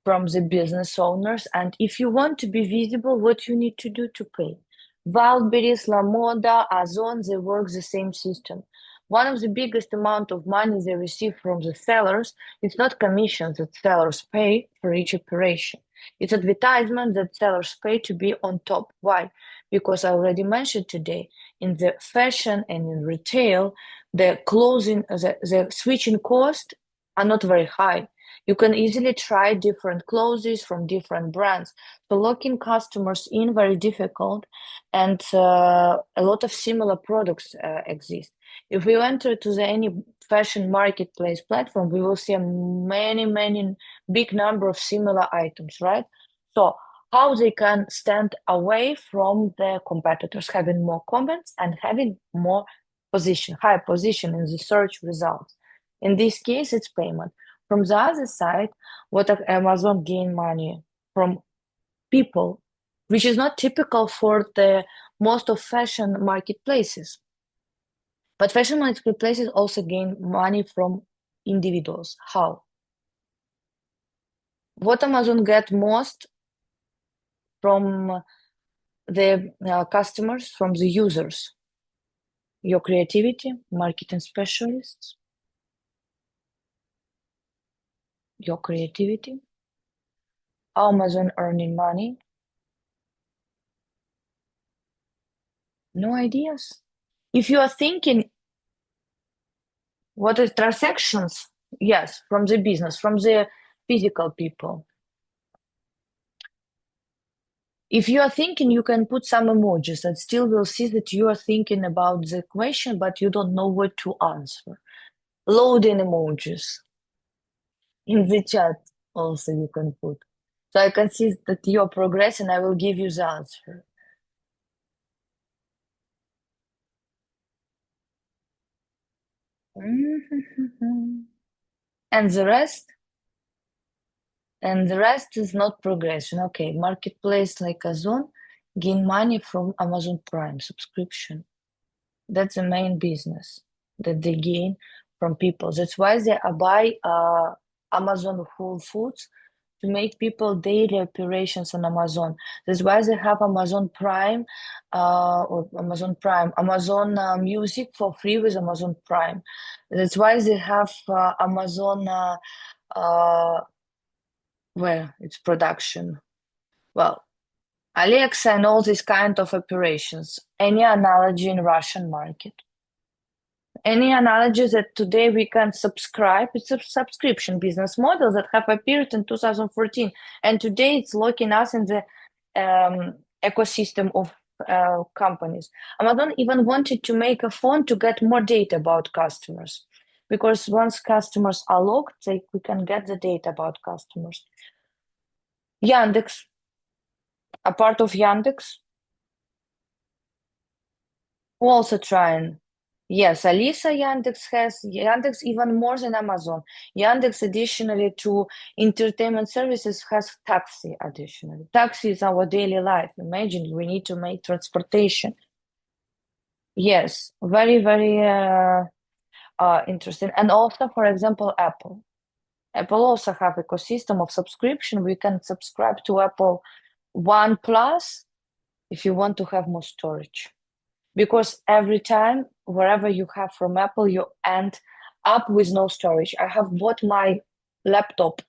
from the business owners. And if you want to be visible, what you need to do to pay? Wildberries, Lamoda, Ozon, they work the same system. One of the biggest amount of money they receive from the sellers, it's not commissions that sellers pay for each operation. It's advertisement that sellers pay to be on top. Why? Because I already mentioned today, in the fashion and in retail, the switching costs are not very high. You can easily try different clothes from different brands. So locking customers in very difficult, and a lot of similar products exist. If we enter to any fashion marketplace platform, we will see many big number of similar items, right? So how they can stand away from their competitors, having more comments and having more high position in the search results. In this case, it's payment. From the other side, what Amazon gain money from people, which is not typical for the most of fashion marketplaces. But fashion marketplaces also gain money from individuals. How? What Amazon get most from the customers, from the users? Your creativity, marketing specialists. Your creativity. Amazon earning money. No ideas. If you are thinking what is transactions, yes, from the business, from the physical people. If you are thinking, you can put some emojis and still will see that you are thinking about the question, but you don't know what to answer. Loading emojis. In the chat also you can put. So I can see that you're progressing, I will give you the answer. And the rest? And the rest is not progression. Okay, marketplace like Ozon gain money from Amazon Prime subscription. That's the main business that they gain from people. That's why they buy Amazon Whole Foods to make people daily operations on Amazon. That's why they have Amazon Prime Amazon Music for free with Amazon Prime. That's why they have Amazon where it's production. Well, Alexa and all these kind of operations. Any analogy in Russian market? Any analogy that today we can subscribe? It's a subscription business model that have appeared in 2014, and today it's locking us in the ecosystem of companies. Amazon even wanted to make a phone to get more data about customers, because once customers are logged, we can get the data about customers. Yandex, a part of Yandex, also trying. Yes, Alisa Yandex has Yandex even more than Amazon. Yandex additionally to entertainment services has taxi additionally. Taxi is our daily life. Imagine we need to make transportation. Yes, very, very interesting. And also, for example, Apple. Apple also have ecosystem of subscription. We can subscribe to Apple One Plus if you want to have more storage. Because every time, wherever you have from Apple, you end up with no storage. I have bought my laptop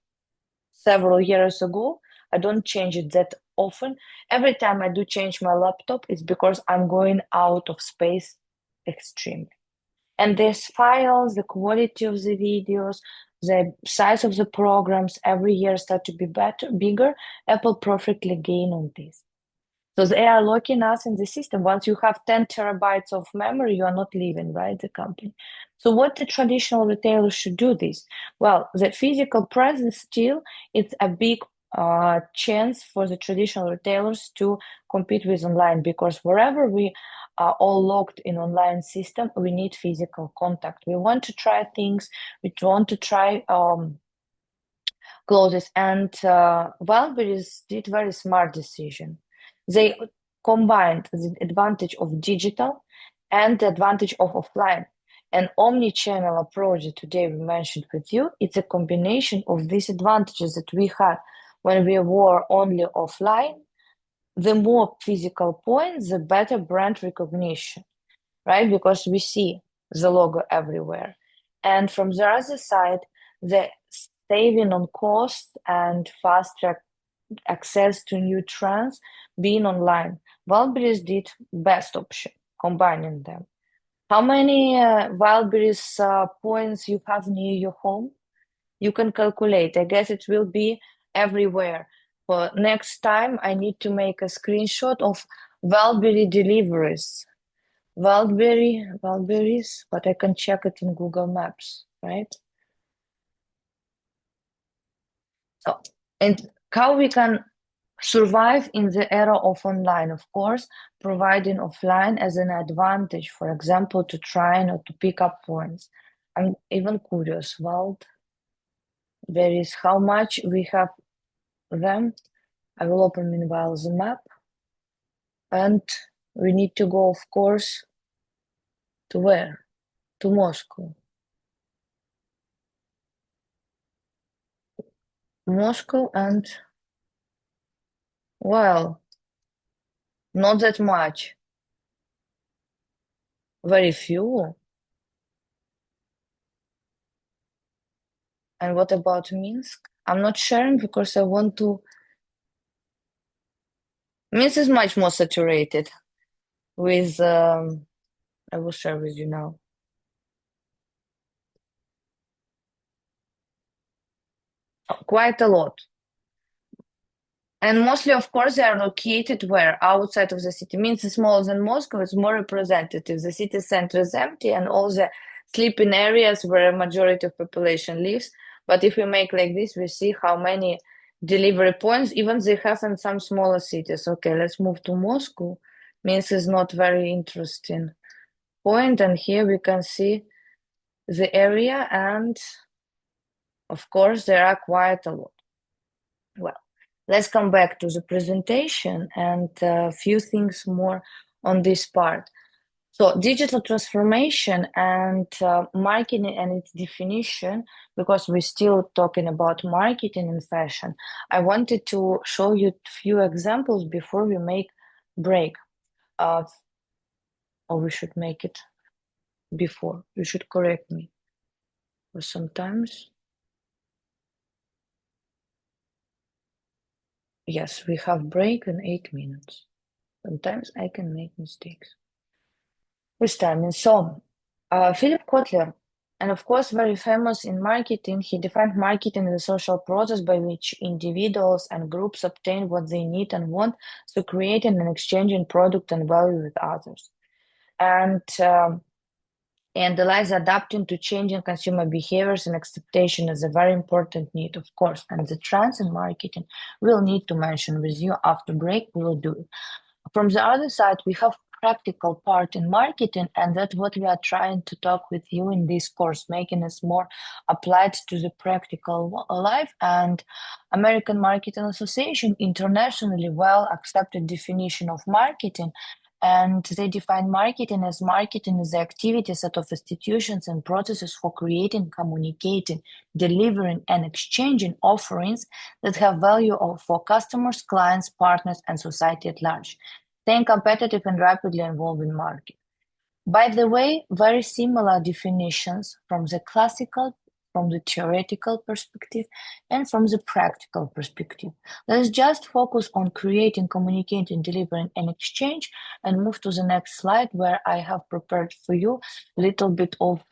several years ago. I don't change it that often. Every time I do change my laptop, it's because I'm going out of space extremely. And these files, the quality of the videos, the size of the programs every year start to be bigger. Apple perfectly gain on this. So they are locking us in the system. Once you have 10 terabytes of memory, you are not leaving, right, the company. So what the traditional retailers should do this? Well, the physical presence still, it's a big chance for the traditional retailers to compete with online, because wherever we are all locked in online system, we need physical contact. We want to try things. We want to try clothes. And Wildberries did very smart decision. They combined the advantage of digital and the advantage of offline. An omni-channel approach that today we mentioned with you, it's a combination of these advantages that we had when we were only offline. The more physical points, the better brand recognition, right? Because we see the logo everywhere. And from the other side, the saving on cost and fast track access to new trends being online. Wildberries did best option, combining them. How many Wildberries points you have near your home? You can calculate. I guess it will be everywhere. For next time, I need to make a screenshot of Wildberry deliveries. Wildberries, but I can check it in Google Maps, right? So, and how we can survive in the era of online, of course, providing offline as an advantage, for example, to try or to pick up points. I'm even curious, Wildberries, how much we have them. I will open meanwhile the map. And we need to go, of course, to where? To Moscow. Moscow and, well, not that much. Very few. And what about Minsk? I'm not sharing because I want to. Minsk is much more saturated with. I will share with you now. Quite a lot. And mostly, of course, they are located where? Outside of the city. Minsk is smaller than Moscow, it's more representative. The city center is empty and all the sleeping areas where a majority of population lives. But if we make like this, we see how many delivery points even they have in some smaller cities. Okay, let's move to Moscow. Minsk is not very interesting point, and here we can see the area, and of course, there are quite a lot. Well, let's come back to the presentation and a few things more on this part. So digital transformation and marketing and its definition, because we're still talking about marketing and fashion, I wanted to show you a few examples before we make break. Or we should make it before. You should correct me. Or sometimes. Yes, we have break in 8 minutes. Sometimes I can make mistakes with timing. So, Philip Kotler, and of course, very famous in marketing, he defined marketing as a social process by which individuals and groups obtain what they need and want through creating and exchanging product and value with others. And the lies adapting to changing consumer behaviors and expectation is a very important need, of course. And the trends in marketing we'll need to mention with you after break. We will do it. From the other side, we have practical part in marketing, and that's what we are trying to talk with you in this course, making us more applied to the practical life. And American Marketing Association, internationally well accepted definition of marketing. And they define marketing as the activity set of institutions and processes for creating, communicating, delivering, and exchanging offerings that have value for customers, clients, partners, and society at large. Staying competitive and rapidly evolving market. By the way, very similar definitions from the classical, from the theoretical perspective, and from the practical perspective. Let's just focus on creating, communicating, delivering, and exchange, and move to the next slide where I have prepared for you a little bit of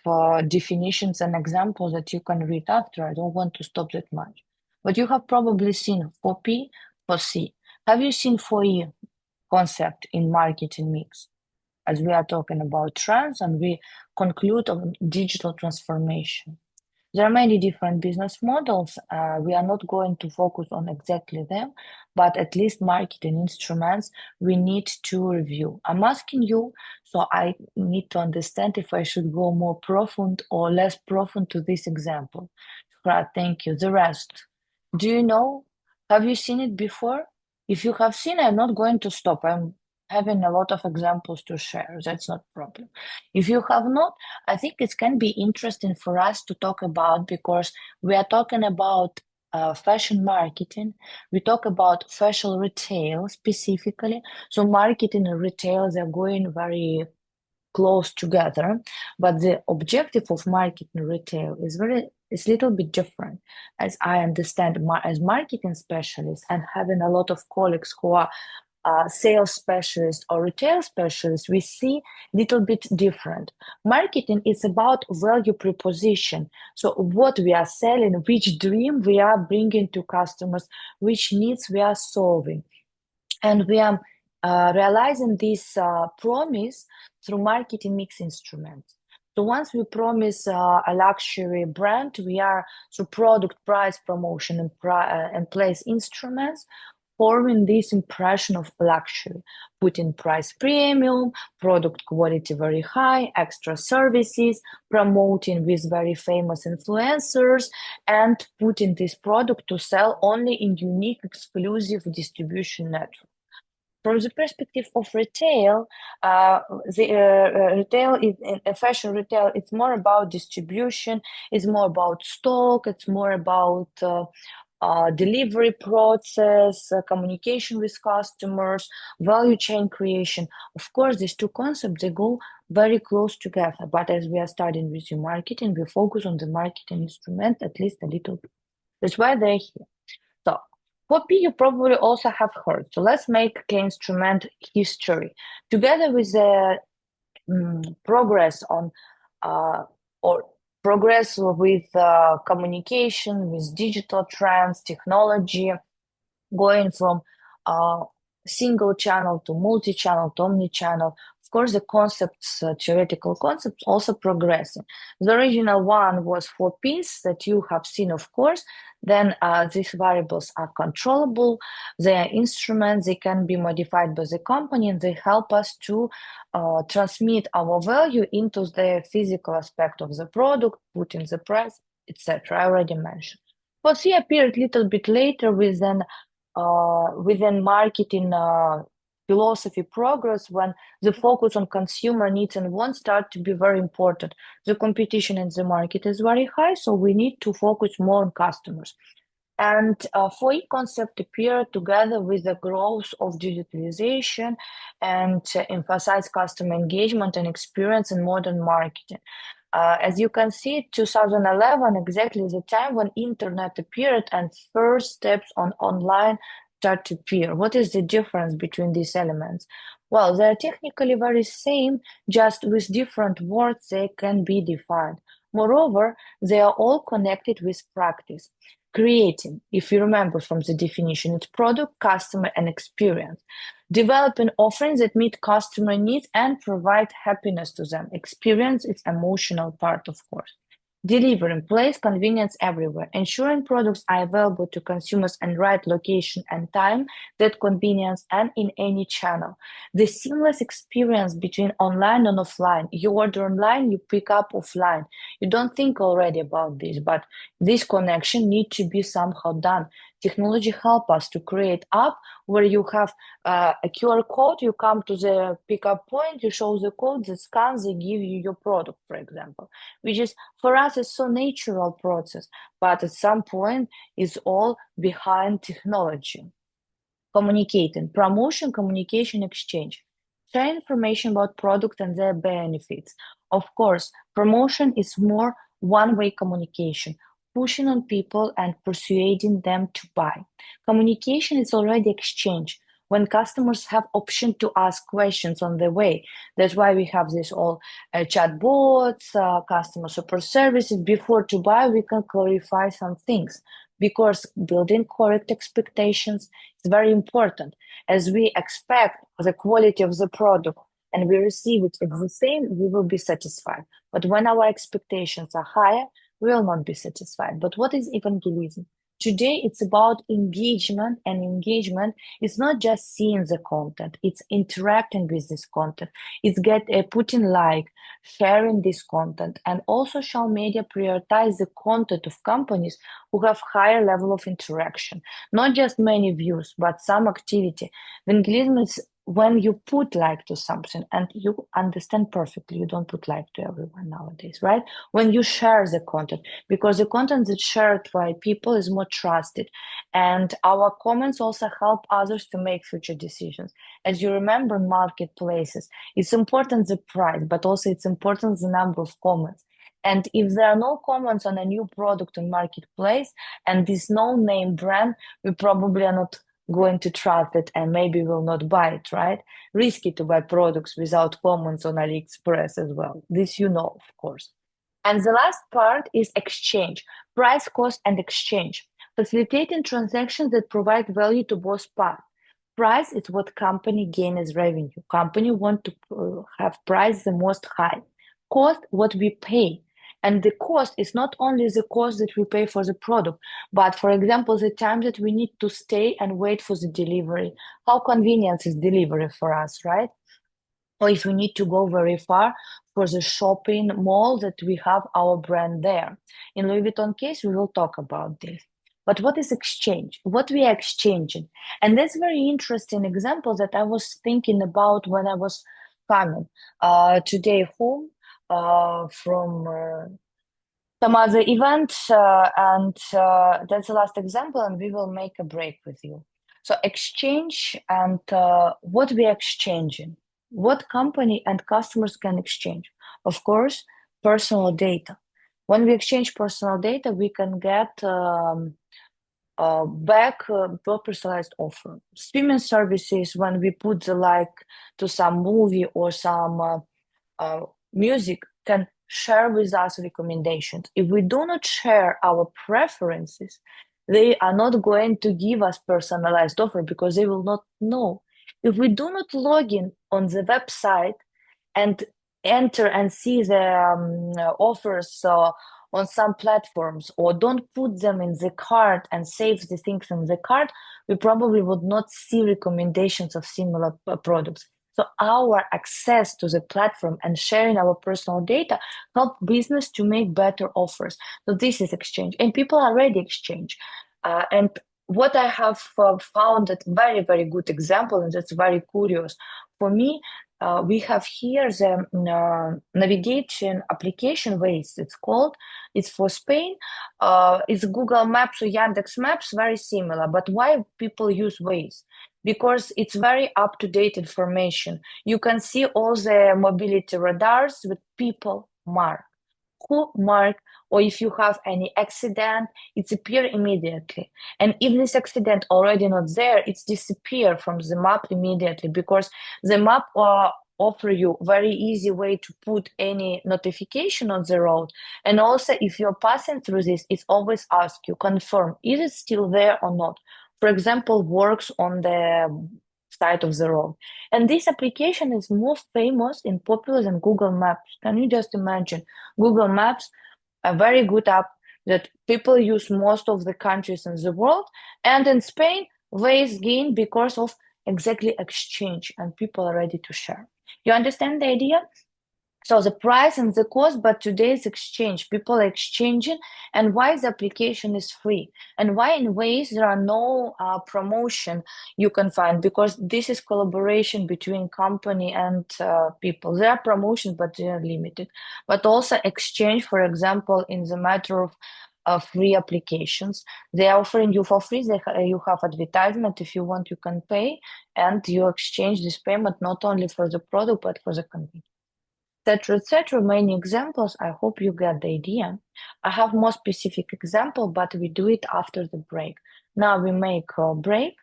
definitions and examples that you can read after. I don't want to stop that much. But you have probably seen 4P, 4C. Have you seen 4E concept in marketing mix? As we are talking about trends and we conclude on digital transformation. There are many different business models. We are not going to focus on exactly them, but at least marketing instruments we need to review. I'm asking you, so I need to understand if I should go more profound or less profound to this example. Thank you. The rest, do you know? Have you seen it before? If you have seen, I'm not going to stop. I'm having a lot of examples to share. That's not a problem. If you have not, I think it can be interesting for us to talk about, because we are talking about fashion marketing. We talk about fashion retail specifically. So marketing and retail, they're going very close together, but the objective of marketing retail is a little bit different, as I understand. As marketing specialist and having a lot of colleagues who are sales specialists or retail specialists, we see a little bit different. Marketing is about value proposition. So what we are selling, which dream we are bringing to customers, which needs we are solving. And we are realizing this promise through marketing mix instruments. So once we promise a luxury brand, we are through product, price, promotion, and place instruments, forming this impression of luxury, putting price premium, product quality very high, extra services, promoting with very famous influencers, and putting this product to sell only in unique, exclusive distribution network. From the perspective of retail, fashion retail, it's more about distribution, it's more about stock, it's more about delivery process, communication with customers, value chain creation. Of course, these two concepts, they go very close together. But as we are studying with you marketing, we focus on the marketing instrument at least a little bit. That's why they're here. So 4P you probably also have heard. So let's make the instrument history. Together with the progress on or progress with communication, with digital trends, technology, going from single channel to multi-channel to omni-channel. Of course, the concepts, theoretical concepts, also progressing. The original one was 4Ps that you have seen, of course. Then these variables are controllable. They are instruments. They can be modified by the company, and they help us to transmit our value into the physical aspect of the product, put in the price, etc. I already mentioned. 4C appeared a little bit later within marketing philosophy progress when the focus on consumer needs and wants start to be very important. The competition in the market is very high, so we need to focus more on customers. And 4E concept appeared together with the growth of digitalization and emphasize customer engagement and experience in modern marketing. As you can see, 2011, exactly the time when internet appeared and first steps on online start to appear. What is the difference between these elements? Well, they're technically very same, just with different words they can be defined. Moreover, they are all connected with practice. Creating, if you remember from the definition, it's product, customer, and experience. Developing offerings that meet customer needs and provide happiness to them. Experience is emotional part, of course. Delivering, place convenience everywhere. Ensuring products are available to consumers in right location and time, that convenience, and in any channel. The seamless experience between online and offline. You order online, you pick up offline. You don't think already about this, but this connection needs to be somehow done. Technology help us to create app where you have a QR code, you come to the pickup point, you show the code, the scans, they give you your product, for example, which is for us is so natural process, but at some point is all behind technology. Communicating, promotion, communication, exchange. Share information about product and their benefits. Of course, promotion is more one-way communication, pushing on people and persuading them to buy. Communication is already exchange when customers have option to ask questions on the way. That's why we have this all chat bots, customer support services. Before to buy, we can clarify some things because building correct expectations is very important. As we expect the quality of the product and we receive it as the same, we will be satisfied. But when our expectations are higher, we will not be satisfied. But what is evangelism? Today, it's about engagement, and engagement is not just seeing the content, it's interacting with this content. It's putting like, sharing this content, and also social media prioritize the content of companies who have higher level of interaction, not just many views, but some activity. Evangelism is when you put like to something and you understand perfectly, you don't put like to everyone nowadays, right? When you share the content, because the content that's shared by people is more trusted. And our comments also help others to make future decisions. As you remember, marketplaces, it's important the price, but also it's important the number of comments. And if there are no comments on a new product in marketplace and this no-name brand, we probably are not going to trust it and maybe will not buy it, right? Risky to buy products without comments on AliExpress as well. This you know, of course. And the last part is exchange, price, cost, and exchange. Facilitating transactions that provide value to both parts. Price is what company gain as revenue. Company want to have price the most high. Cost, what we pay. And the cost is not only the cost that we pay for the product, but for example, the time that we need to stay and wait for the delivery. How convenient is delivery for us, right? Or if we need to go very far for the shopping mall that we have our brand there. In Louis Vuitton case, we will talk about this. But what is exchange? What we are exchanging? And that's very interesting example that I was thinking about when I was coming today home from some other events, and that's the last example, and we will make a break with you. So exchange and what we are exchanging, what company and customers can exchange. Of course, personal data. When we exchange personal data, we can get back per personalized offer. Streaming services, when we put the like to some movie or some music, can share with us recommendations. If we do not share our preferences, they are not going to give us personalized offer because they will not know. If we do not log in on the website and enter and see the offers on some platforms, or don't put them in the cart and save the things in the cart, we probably would not see recommendations of similar products. So our access to the platform and sharing our personal data help business to make better offers. So this is exchange, and people already exchange. And what I have found a very, very good example, and that's very curious for me. We have here the navigation application Waze, it's called. It's for Spain. It's Google Maps or Yandex Maps, very similar. But why people use Waze? Because it's very up-to-date information. You can see all the mobility radars with people mark. Who mark, or if you have any accident, it's appear immediately. And if this accident already not there, it's disappear from the map immediately, because the map offer you very easy way to put any notification on the road. And also, if you're passing through this, it's always ask you, confirm, is it still there or not? For example, works on the side of the road. And this application is more famous and popular than Google Maps. Can you just imagine? Google Maps, a very good app that people use most of the countries in the world. And in Spain, Waze gain because of exactly exchange, and people are ready to share. You understand the idea? So the price and the cost, but today's exchange, people are exchanging, and why the application is free, and why in Waze there are no promotion you can find, because this is collaboration between company and people. There are promotions, but they are limited. But also exchange, for example, in the matter of free applications, they are offering you for free. You have advertisement. If you want, you can pay, and you exchange this payment not only for the product but for the convenience. Etc. Many examples. I hope you get the idea. I have more specific example, but we do it after the break. Now we make a break.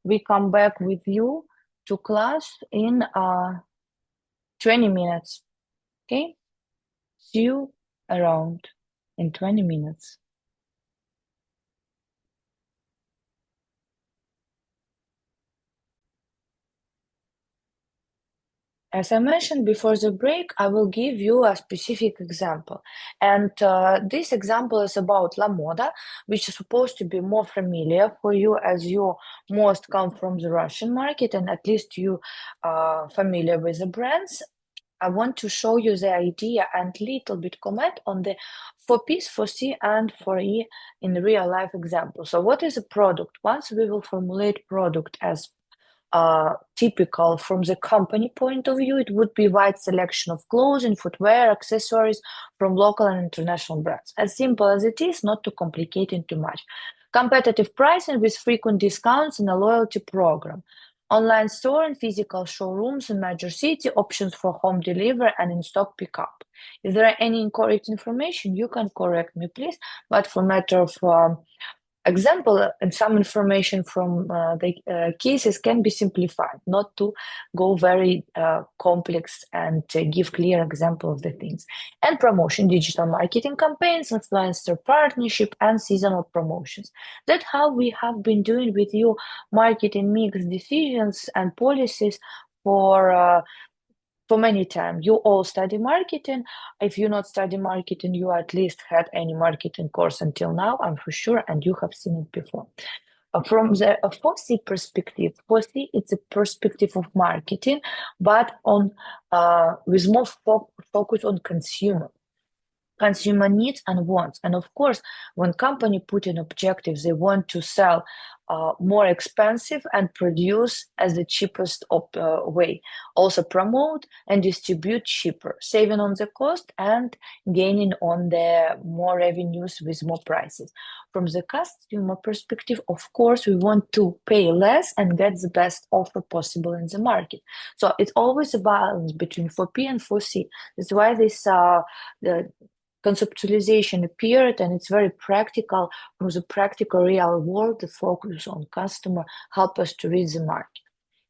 We come back with you to class in 20 minutes. Okay? See you around in 20 minutes. As I mentioned before the break, I will give you a specific example. And this example is about La Moda, which is supposed to be more familiar for you, as you most come from the Russian market, and at least you are familiar with the brands. I want to show you the idea and little bit comment on the 4Ps, 4C, and 4E in the real life example. So what is a product? Once we will formulate product as typical from the company point of view, it would be wide selection of clothing, footwear, accessories from local and international brands. As simple as it is, not to complicate it too much. Competitive pricing with frequent discounts and a loyalty program. Online store and physical showrooms in major city, options for home delivery and in-stock pickup. If there are any incorrect information, you can correct me, please. But for matter of example, and some information from the cases can be simplified, not to go very complex, and give clear example of the things. And promotion, digital marketing campaigns, influencer partnership, and seasonal promotions. That's how we have been doing with you marketing mix decisions and policies for many time. You all study marketing. If you not study marketing, you at least had any marketing course until now, I'm for sure, and you have seen it before. From the 4C perspective, 4C it's a perspective of marketing, but on with more focus on consumer needs and wants. And of course, when company put in objectives, they want to sell more expensive and produce as the cheapest way. Also promote and distribute cheaper, saving on the cost and gaining on the more revenues with more prices. From the customer perspective, of course, we want to pay less and get the best offer possible in the market. So it's always a balance between 4P and 4C. That's why this the conceptualization appeared, and it's very practical. From the practical real world, the focus on customer help us to read the market.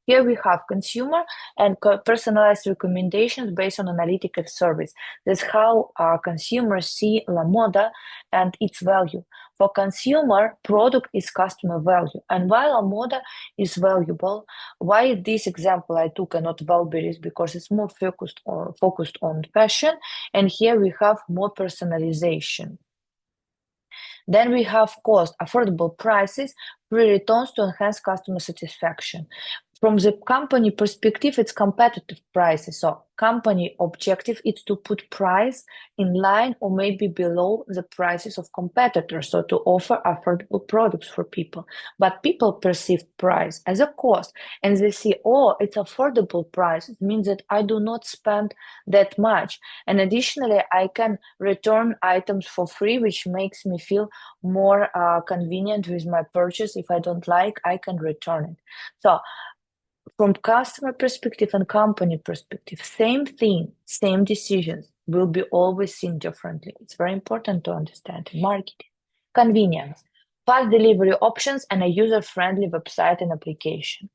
Here we have consumer and personalized recommendations based on analytical surveys. That's how consumers see LaModa and its value. For consumer, product is customer value. And while LaModa is valuable, why this example I took and not Valberries? Because it's more focused on fashion, and here we have more personalization. Then we have cost, affordable prices, free returns to enhance customer satisfaction. From the company perspective, it's competitive prices. So company objective is to put price in line or maybe below the prices of competitors, so to offer affordable products for people. But people perceive price as a cost, and they see, oh, it's affordable price. It means that I do not spend that much. And additionally, I can return items for free, which makes me feel more convenient with my purchase. If I don't like, I can return it. So from customer perspective and company perspective, same thing, same decisions will be always seen differently. It's very important to understand in marketing. Convenience, fast delivery options, and a user-friendly website and application.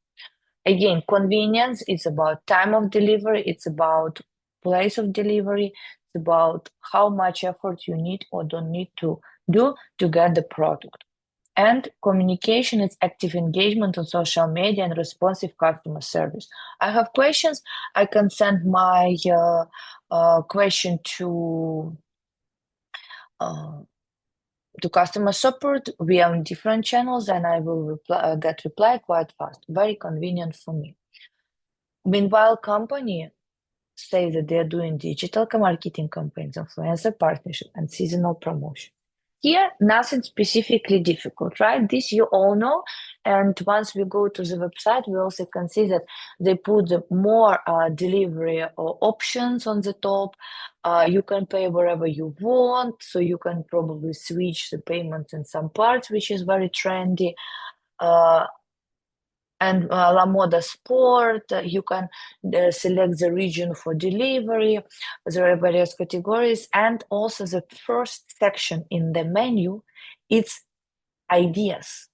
Again, convenience is about time of delivery, it's about place of delivery, it's about how much effort you need or don't need to do to get the product. And communication is active engagement on social media and responsive customer service. I have questions. I can send my question to customer support via different channels, and I will get reply quite fast. Very convenient for me. Meanwhile, company say that they're doing digital marketing campaigns, influencer partnership, and seasonal promotion. Here, nothing specifically difficult, right? This you all know. And once we go to the website, we also can see that they put more delivery options on the top. You can pay wherever you want, so you can probably switch the payments in some parts, which is very trendy. And LaModa Sport, you can select the region for delivery. There are various categories, and also the first section in the menu, it's ideas.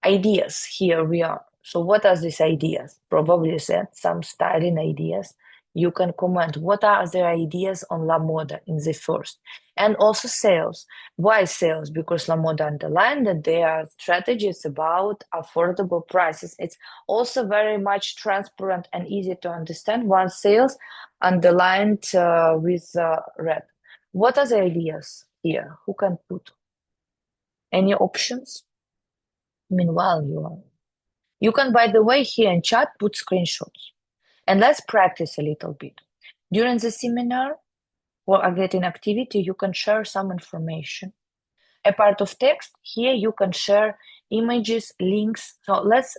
Ideas, here we are. So what are these ideas? Probably said some styling ideas. You can comment what are the ideas on LaModa in the first. And also sales. Why sales? Because LaModa underlined that their strategy is about affordable prices. It's also very much transparent and easy to understand. One sales underlined with red. What are the ideas here? Who can put? Any options? Meanwhile, you can, by the way, here in chat, put screenshots. And let's practice a little bit. During the seminar or a getting activity, you can share some information. A part of text, here you can share images, links. So let's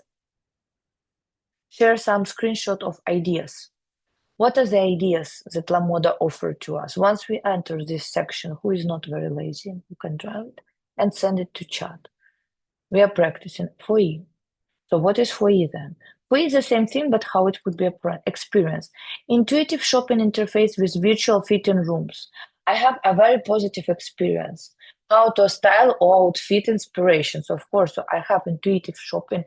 share some screenshot of ideas. What are the ideas that LaModa offered to us? Once we enter this section, who is not very lazy, you can draw it and send it to chat. We are practicing 4E. So what is 4E then? 4E is the same thing, but how it could be experience. Intuitive shopping interface with virtual fitting rooms. I have a very positive experience. How to style or outfit inspirations, of course. So I have intuitive shopping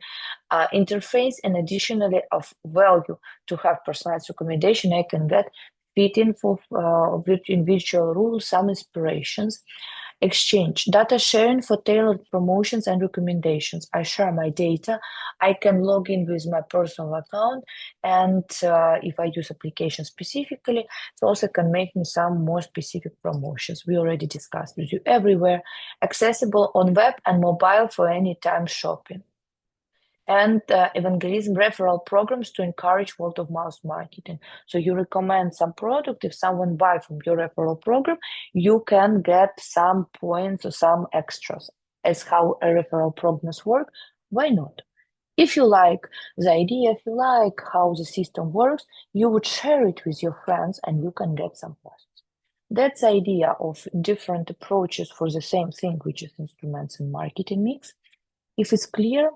interface, and additionally of value to have personalized recommendation. I can get fitting for in virtual rules, some inspirations. Exchange, data sharing for tailored promotions and recommendations. I share my data. I can log in with my personal account, and if I use application specifically, it also can make me some more specific promotions. We already discussed with you. Everywhere, accessible on web and mobile for any time shopping. And evangelism referral programs to encourage word-of-mouth marketing. So you recommend some product. If someone buys from your referral program, you can get some points or some extras. As how a referral programs work, Why not? If you like the idea, if you like how the system works, you would share it with your friends and you can get some posts. That's the idea of different approaches for the same thing, which is instruments and marketing mix. If it's clear,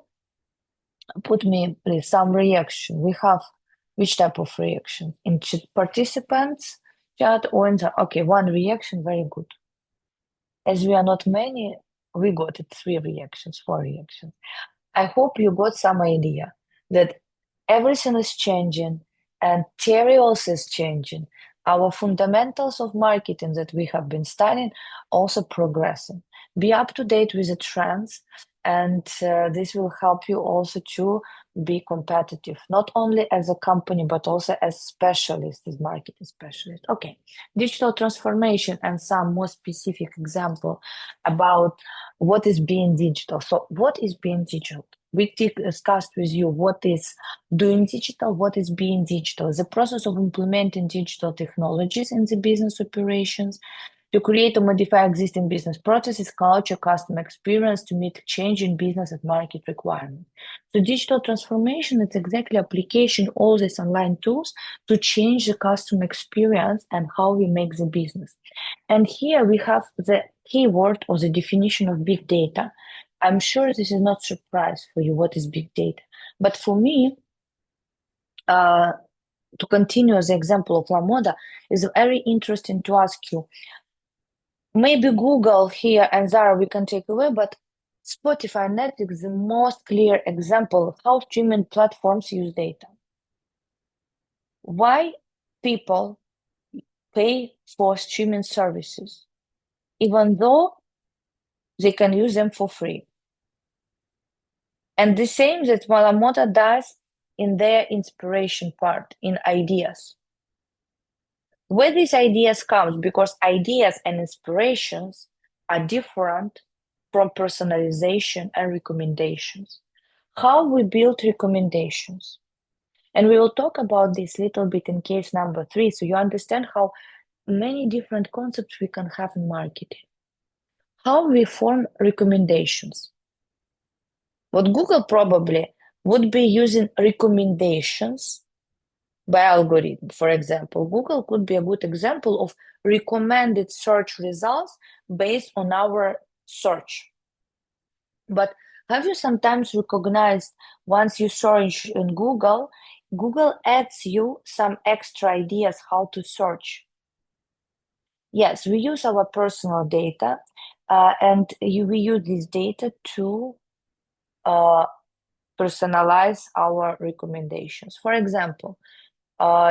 put me please some reaction. We have which type of reaction? In participants chat or in the, okay, one reaction, very good. As we are not many, we got it 3 reactions, 4 reactions. I hope you got some idea that everything is changing and Terry also is changing. Our fundamentals of marketing that we have been studying also progressing. Be up to date with the trends, and this will help you also to be competitive, not only as a company, but also as specialists, as marketing specialists. Okay, digital transformation and some more specific example about what is being digital. So what is being digital? We discussed with you what is doing digital, what is being digital, the process of implementing digital technologies in the business operations to create or modify existing business processes, culture, customer experience to meet changing business and market requirements. So digital transformation is exactly application of all these online tools to change the customer experience and how we make the business. And here we have the keyword or the definition of big data. I'm sure this is not surprise for you what is big data, but for me, to continue the example of LaModa, is very interesting to ask you. Maybe Google here and Zara we can take away, but Spotify and Netflix is the most clear example of how streaming platforms use data. Why people pay for streaming services, even though they can use them for free? And the same that LaModa does in their inspiration part, in ideas. Where these ideas come, because ideas and inspirations are different from personalization and recommendations. How we build recommendations. And we will talk about this little bit in case number 3, so you understand how many different concepts we can have in marketing. How we form recommendations. What Google probably would be using recommendations by algorithm. For example, Google could be a good example of recommended search results based on our search. But have you sometimes recognized once you search in Google, Google adds you some extra ideas how to search? Yes, we use our personal data and we use this data to personalize our recommendations. For example,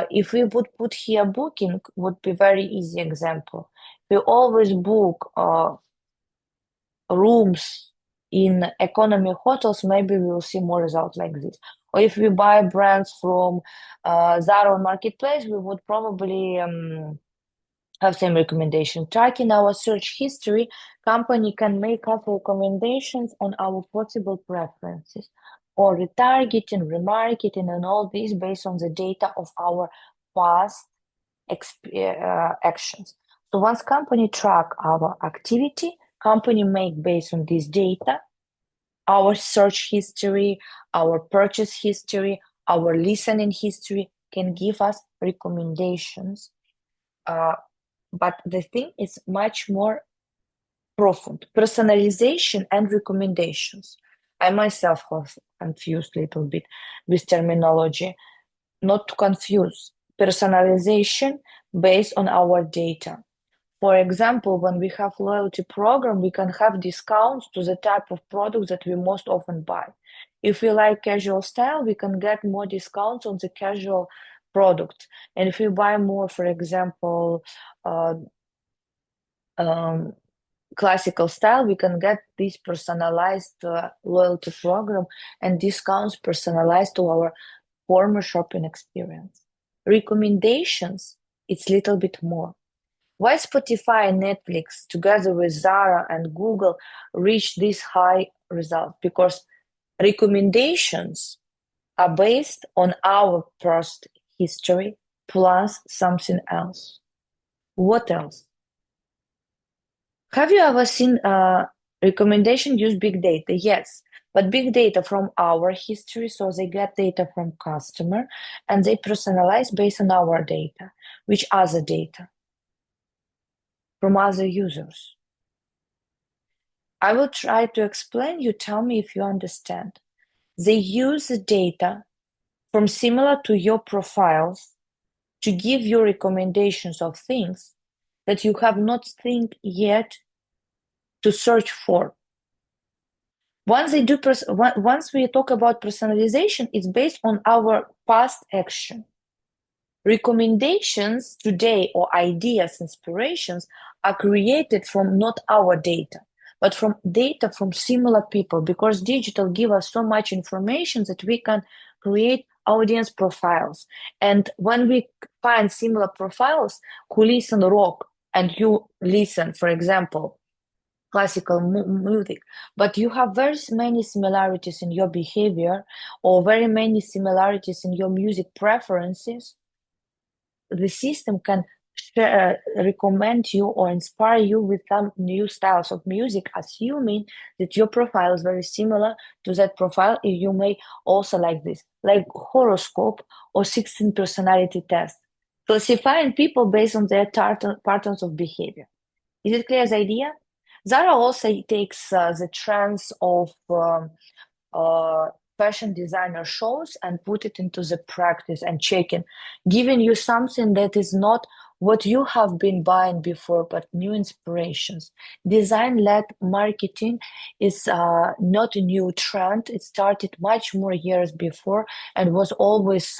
if we would put here booking, would be very easy example. We always book rooms in economy hotels, maybe we will see more results like this. Or if we buy brands from Zara Marketplace, we would probably have same recommendation. Tracking our search history, company can make us recommendations on our possible preferences, or retargeting, remarketing, and all this based on the data of our past actions. So once company track our activity, company make based on this data, our search history, our purchase history, our listening history can give us recommendations. But the thing is much more profound. Personalization and recommendations. I myself have confused a little bit with terminology. Not to confuse. Personalization based on our data. For example, when we have loyalty program, we can have discounts to the type of products that we most often buy. If we like casual style, we can get more discounts on the casual products. And if we buy more, for example, classical style, we can get this personalized loyalty program and discounts personalized to our former shopping experience. Recommendations, it's a little bit more. Why Spotify and Netflix, together with Zara and Google, reach this high result? Because recommendations are based on our past history plus something else. What else? Have you ever seen recommendation use big data? Yes. But big data from our history, so they get data from customer and they personalize based on our data. Which other data? From other users. I will try to explain, you tell me if you understand. They use the data from similar to your profiles to give you recommendations of things that you have not think yet to search for. Once we talk about personalization, it's based on our past action. Recommendations today or ideas, inspirations are created from not our data, but from data from similar people, because digital give us so much information that we can create audience profiles. And when we find similar profiles who listen rock and you listen, for example, classical music, but you have very many similarities in your behavior or very many similarities in your music preferences, the system can recommend you or inspire you with some new styles of music, assuming that your profile is very similar to that profile. You may also like this, like horoscope or 16 personality test, classifying people based on their patterns of behavior. Is it clear, the idea? Zara also takes the trends of fashion designer shows and put it into the practice and checking, giving you something that is not what you have been buying before, but new inspirations. Design-led marketing is not a new trend. It started much more years before and was always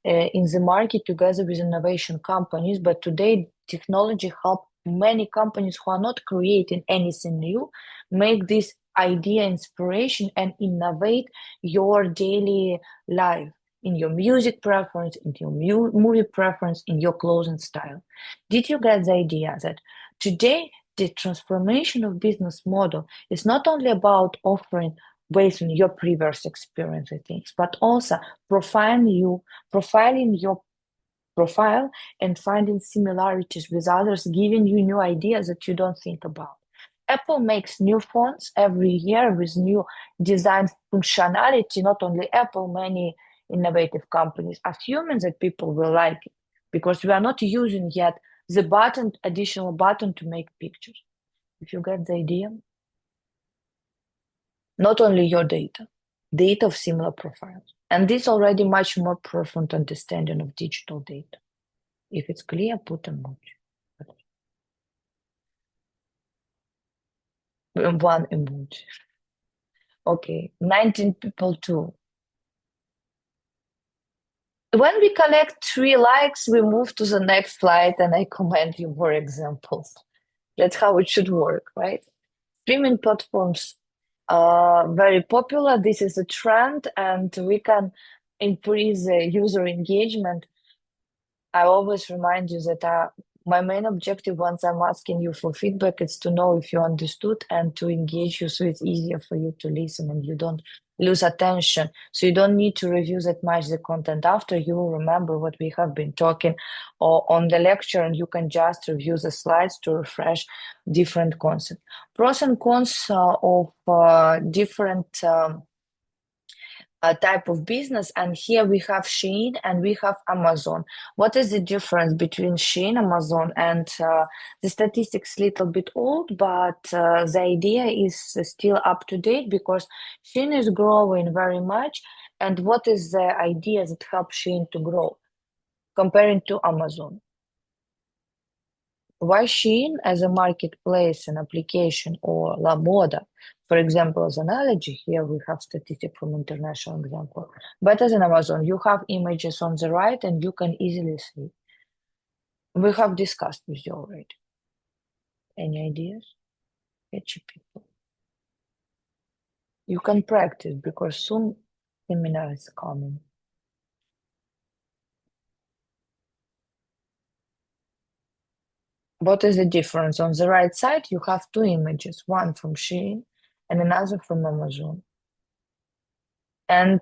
in the market together with innovation companies. But today, technology helps many companies who are not creating anything new make this idea inspiration and innovate your daily life in your music preference, in your movie preference, in your clothing style. Did you get the idea that today the transformation of business model is not only about offering based on your previous experience with things, but also profiling your profile and finding similarities with others, giving you new ideas that you don't think about. Apple makes new phones every year with new design functionality. Not only Apple, many innovative companies, assuming that people will like it, because we are not using yet the additional button to make pictures. If you get the idea, not only your data of similar profiles. And this already much more profound understanding of digital data. If it's clear, put emoji. One emoji. Okay, 19 people too. When we collect 3 likes, we move to the next slide and I comment you more examples. That's how it should work, right? Streaming platforms are very popular. This is a trend and we can increase the user engagement. I always remind you that my main objective once I'm asking you for feedback is to know if you understood and to engage you so it's easier for you to listen and you don't lose attention. So you don't need to review that much the content after. You will remember what we have been talking on the lecture and you can just review the slides to refresh different concepts. Pros and cons of different type of business, and here we have Shein and we have Amazon. What is the difference between Shein, Amazon, and the statistics a little bit old, but the idea is still up to date because Shein is growing very much. And what is the idea that helps Shein to grow comparing to Amazon? Why Shein as a marketplace and application or La Moda, for example, as analogy, here we have statistic from international example. Better than Amazon, you have images on the right and you can easily see. We have discussed with you already. Any ideas? Catchy people. You can practice because soon seminar is coming. What is the difference? On the right side, you have 2 images, one from Shein and another from Amazon. And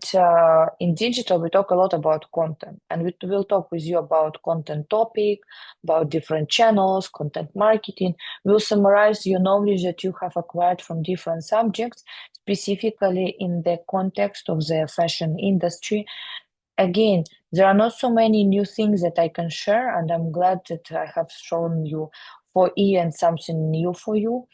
in digital, we talk a lot about content, and we will talk with you about content topic, about different channels, content marketing. We'll summarize your knowledge that you have acquired from different subjects, specifically in the context of the fashion industry. Again, there are not so many new things that I can share, and I'm glad that I have shown you 4E and something new for you.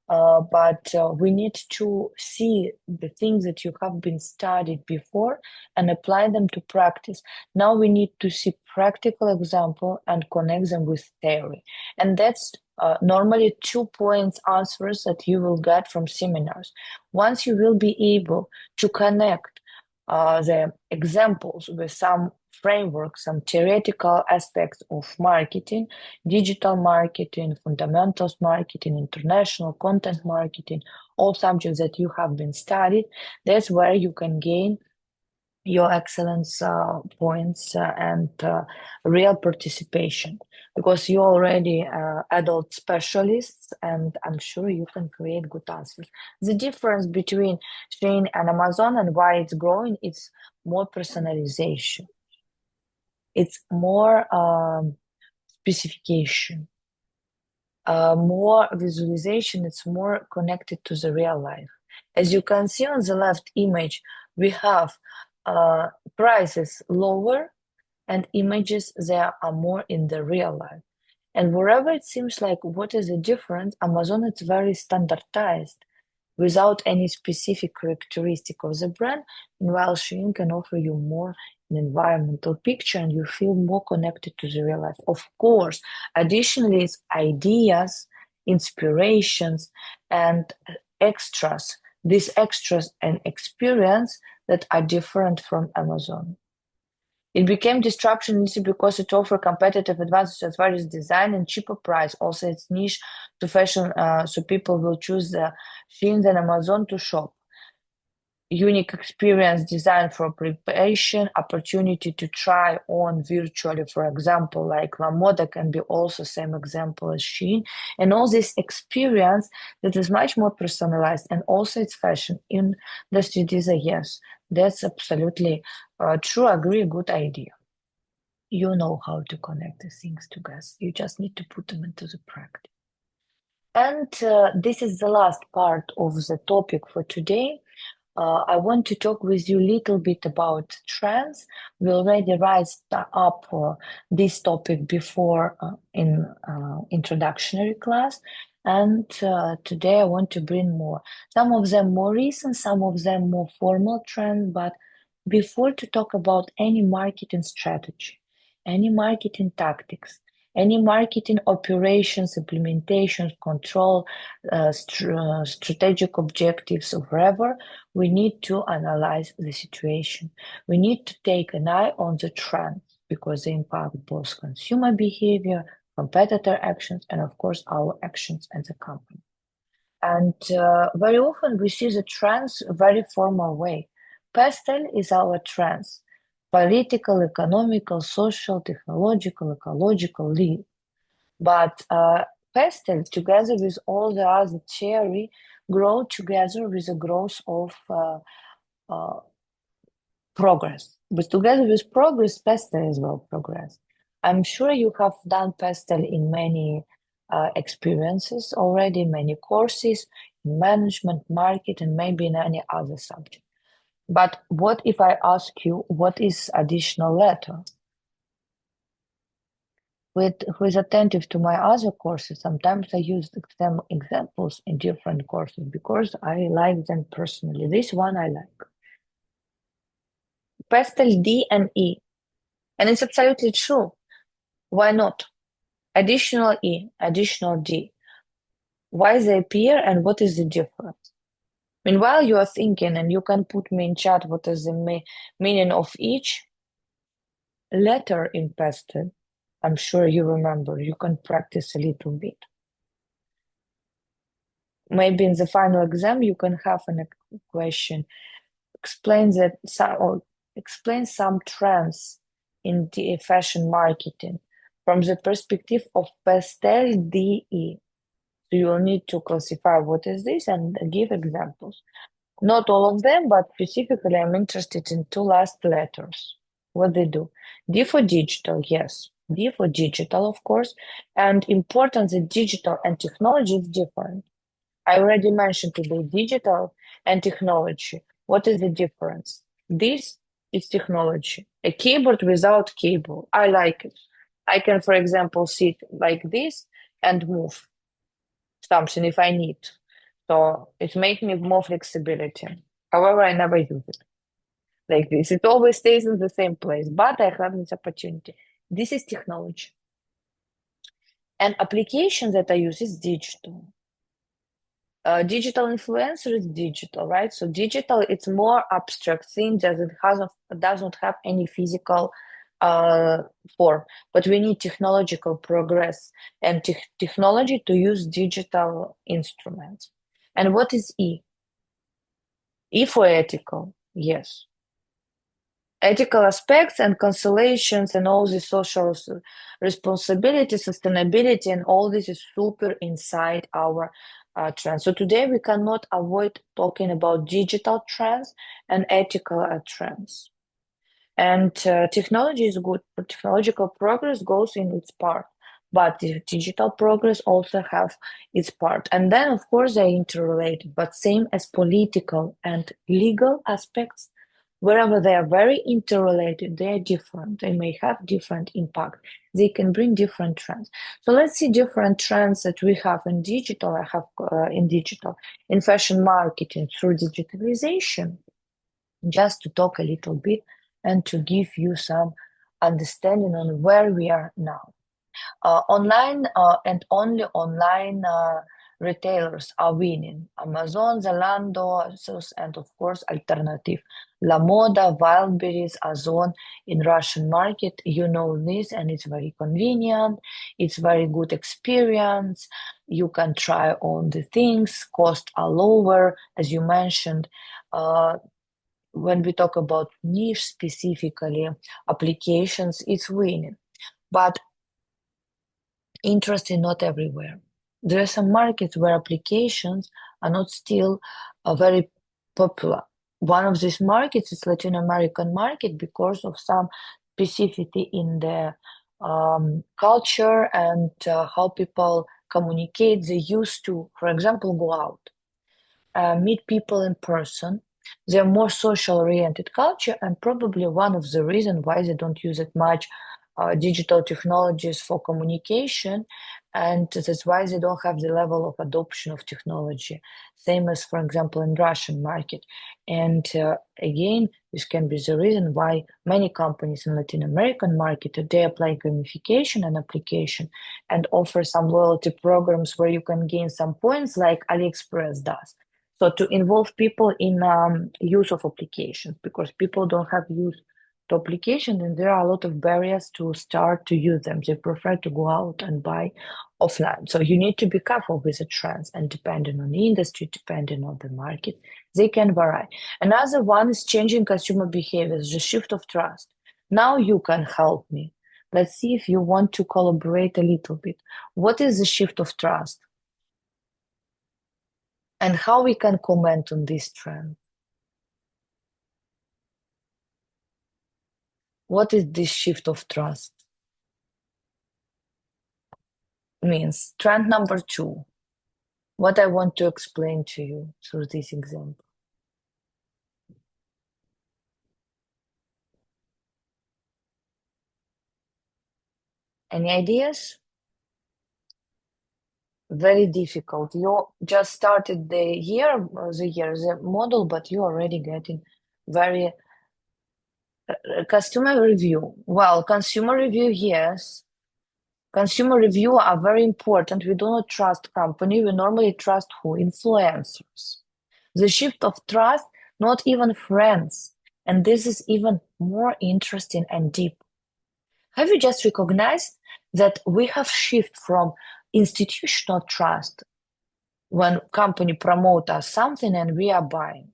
But we need to see the things that you have been studied before and apply them to practice. Now we need to see practical example and connect them with theory. And that's normally 2 points answers that you will get from seminars. Once you will be able to connect the examples with some framework, some theoretical aspects of marketing, digital marketing, fundamentals marketing, international content marketing, all subjects that you have been studied, that's where you can gain your excellence points and real participation, because you're already adult specialists, and I'm sure you can create good answers. The difference between Shein and Amazon and why it's growing, it's more personalization. It's more specification, more visualization. It's more connected to the real life. As you can see on the left image, we have prices lower and images there are more in the real life. And wherever it seems like what is the difference, Amazon is very standardized without any specific characteristic of the brand, while Shein can offer you more an environmental picture and you feel more connected to the real life. Of course, additionally, it's ideas, inspirations, and extras. These extras and experience that are different from Amazon. It became disruption because it offers competitive advantages as far as design and cheaper price. Also, it's niche to fashion, so people will choose the Shein and Amazon to shop. Unique experience, design for preparation, opportunity to try on virtually, for example, like La Moda can be also same example as Shein, and all this experience that is much more personalized, and also it's fashion industry design. Yes, that's absolutely true. Agree, good idea. You know how to connect the things together. You just need to put them into the practice. And this is the last part of the topic for today. I want to talk with you a little bit about trends. We already raised up this topic before in introductory class, and today I want to bring more. Some of them more recent, some of them more formal trends, but before to talk about any marketing strategy, any marketing tactics, any marketing operations, implementation, control, strategic objectives, or whatever, we need to analyze the situation. We need to take an eye on the trends because they impact both consumer behavior, competitor actions, and of course our actions as a company. And very often we see the trends very formal way. Pastel is our trends. Political, economical, social, technological, ecological lead. But pastel, together with all the other theory, grow together with the growth of progress. But together with progress, pastel as well progress. I'm sure you have done pastel in many experiences already, many courses, in management, market, and maybe in any other subject. But what if I ask you, what is additional letter? Who is attentive to my other courses, sometimes I use them examples in different courses because I like them personally. This one I like. Pastel D and E. And it's absolutely true. Why not? Additional E, additional D. Why they appear and what is the difference? Meanwhile, you are thinking, and you can put me in chat what is the meaning of each letter in pastel. I'm sure you remember. You can practice a little bit. Maybe in the final exam, you can have a question. Explain some trends in the fashion marketing from the perspective of pastel DE. So you will need to classify what is this and give examples. Not all of them, but specifically I'm interested in two last letters. What they do. D for digital, yes. D for digital, of course. And important that digital and technology is different. I already mentioned today digital and technology. What is the difference? This is technology. A keyboard without cable. I like it. I can, for example, sit like this and move something if I need. So it makes me more flexibility. However, I never use it like this. It always stays in the same place, but I have this opportunity. This is technology. And application that I use is digital. Digital influencer is digital, right? So digital, it's more abstract thing that it doesn't have any physical form, but we need technological progress and technology to use digital instruments. And what is E? E for ethical, yes. Ethical aspects and constellations and all the social responsibility, sustainability, and all this is super inside our trends. So today we cannot avoid talking about digital trends and ethical trends. And technology is good, but technological progress goes in its part. But the digital progress also have its part. And then, of course, they're interrelated, but same as political and legal aspects. Wherever they are very interrelated, they are different. They may have different impact. They can bring different trends. So let's see different trends that we have in digital. I have in fashion marketing through digitalization. Just to talk a little bit and to give you some understanding on where we are now. Online and only online retailers are winning. Amazon, Zalando, ASOS, and of course, alternative. La Moda, Wildberries, Ozon in Russian market. You know this, and it's very convenient. It's very good experience. You can try on the things. Costs are lower, as you mentioned. When we talk about niche specifically applications, it's winning. But interesting not everywhere. There are some markets where applications are not still very popular. One of these markets is Latin American market because of some specificity in the culture and how people communicate. They used to, for example, go out, meet people in person. They're more social-oriented culture, and probably one of the reasons why they don't use it much digital technologies for communication, and that's why they don't have the level of adoption of technology, same as, for example, in Russian market. And again, this can be the reason why many companies in Latin American market, they apply gamification and application and offer some loyalty programs where you can gain some points like AliExpress does. So to involve people in use of applications, because people don't have use to application and there are a lot of barriers to start to use them. They prefer to go out and buy offline. So you need to be careful with the trends, and depending on the industry, depending on the market, they can vary. Another one is changing consumer behaviors, the shift of trust. Now you can help me. Let's see if you want to collaborate a little bit. What is the shift of trust? And how we can comment on this trend? What is this shift of trust? Means trend number 2. What I want to explain to you through this example. Any ideas? Very difficult. You just started the model, but you're already getting very customer review. Well, consumer review, yes. Consumer review are very important. We do not trust company. We normally trust who? Influencers. The shift of trust, not even friends. And this is even more interesting and deep. Have you just recognized that we have shift from institutional trust when company promote us something and we are buying,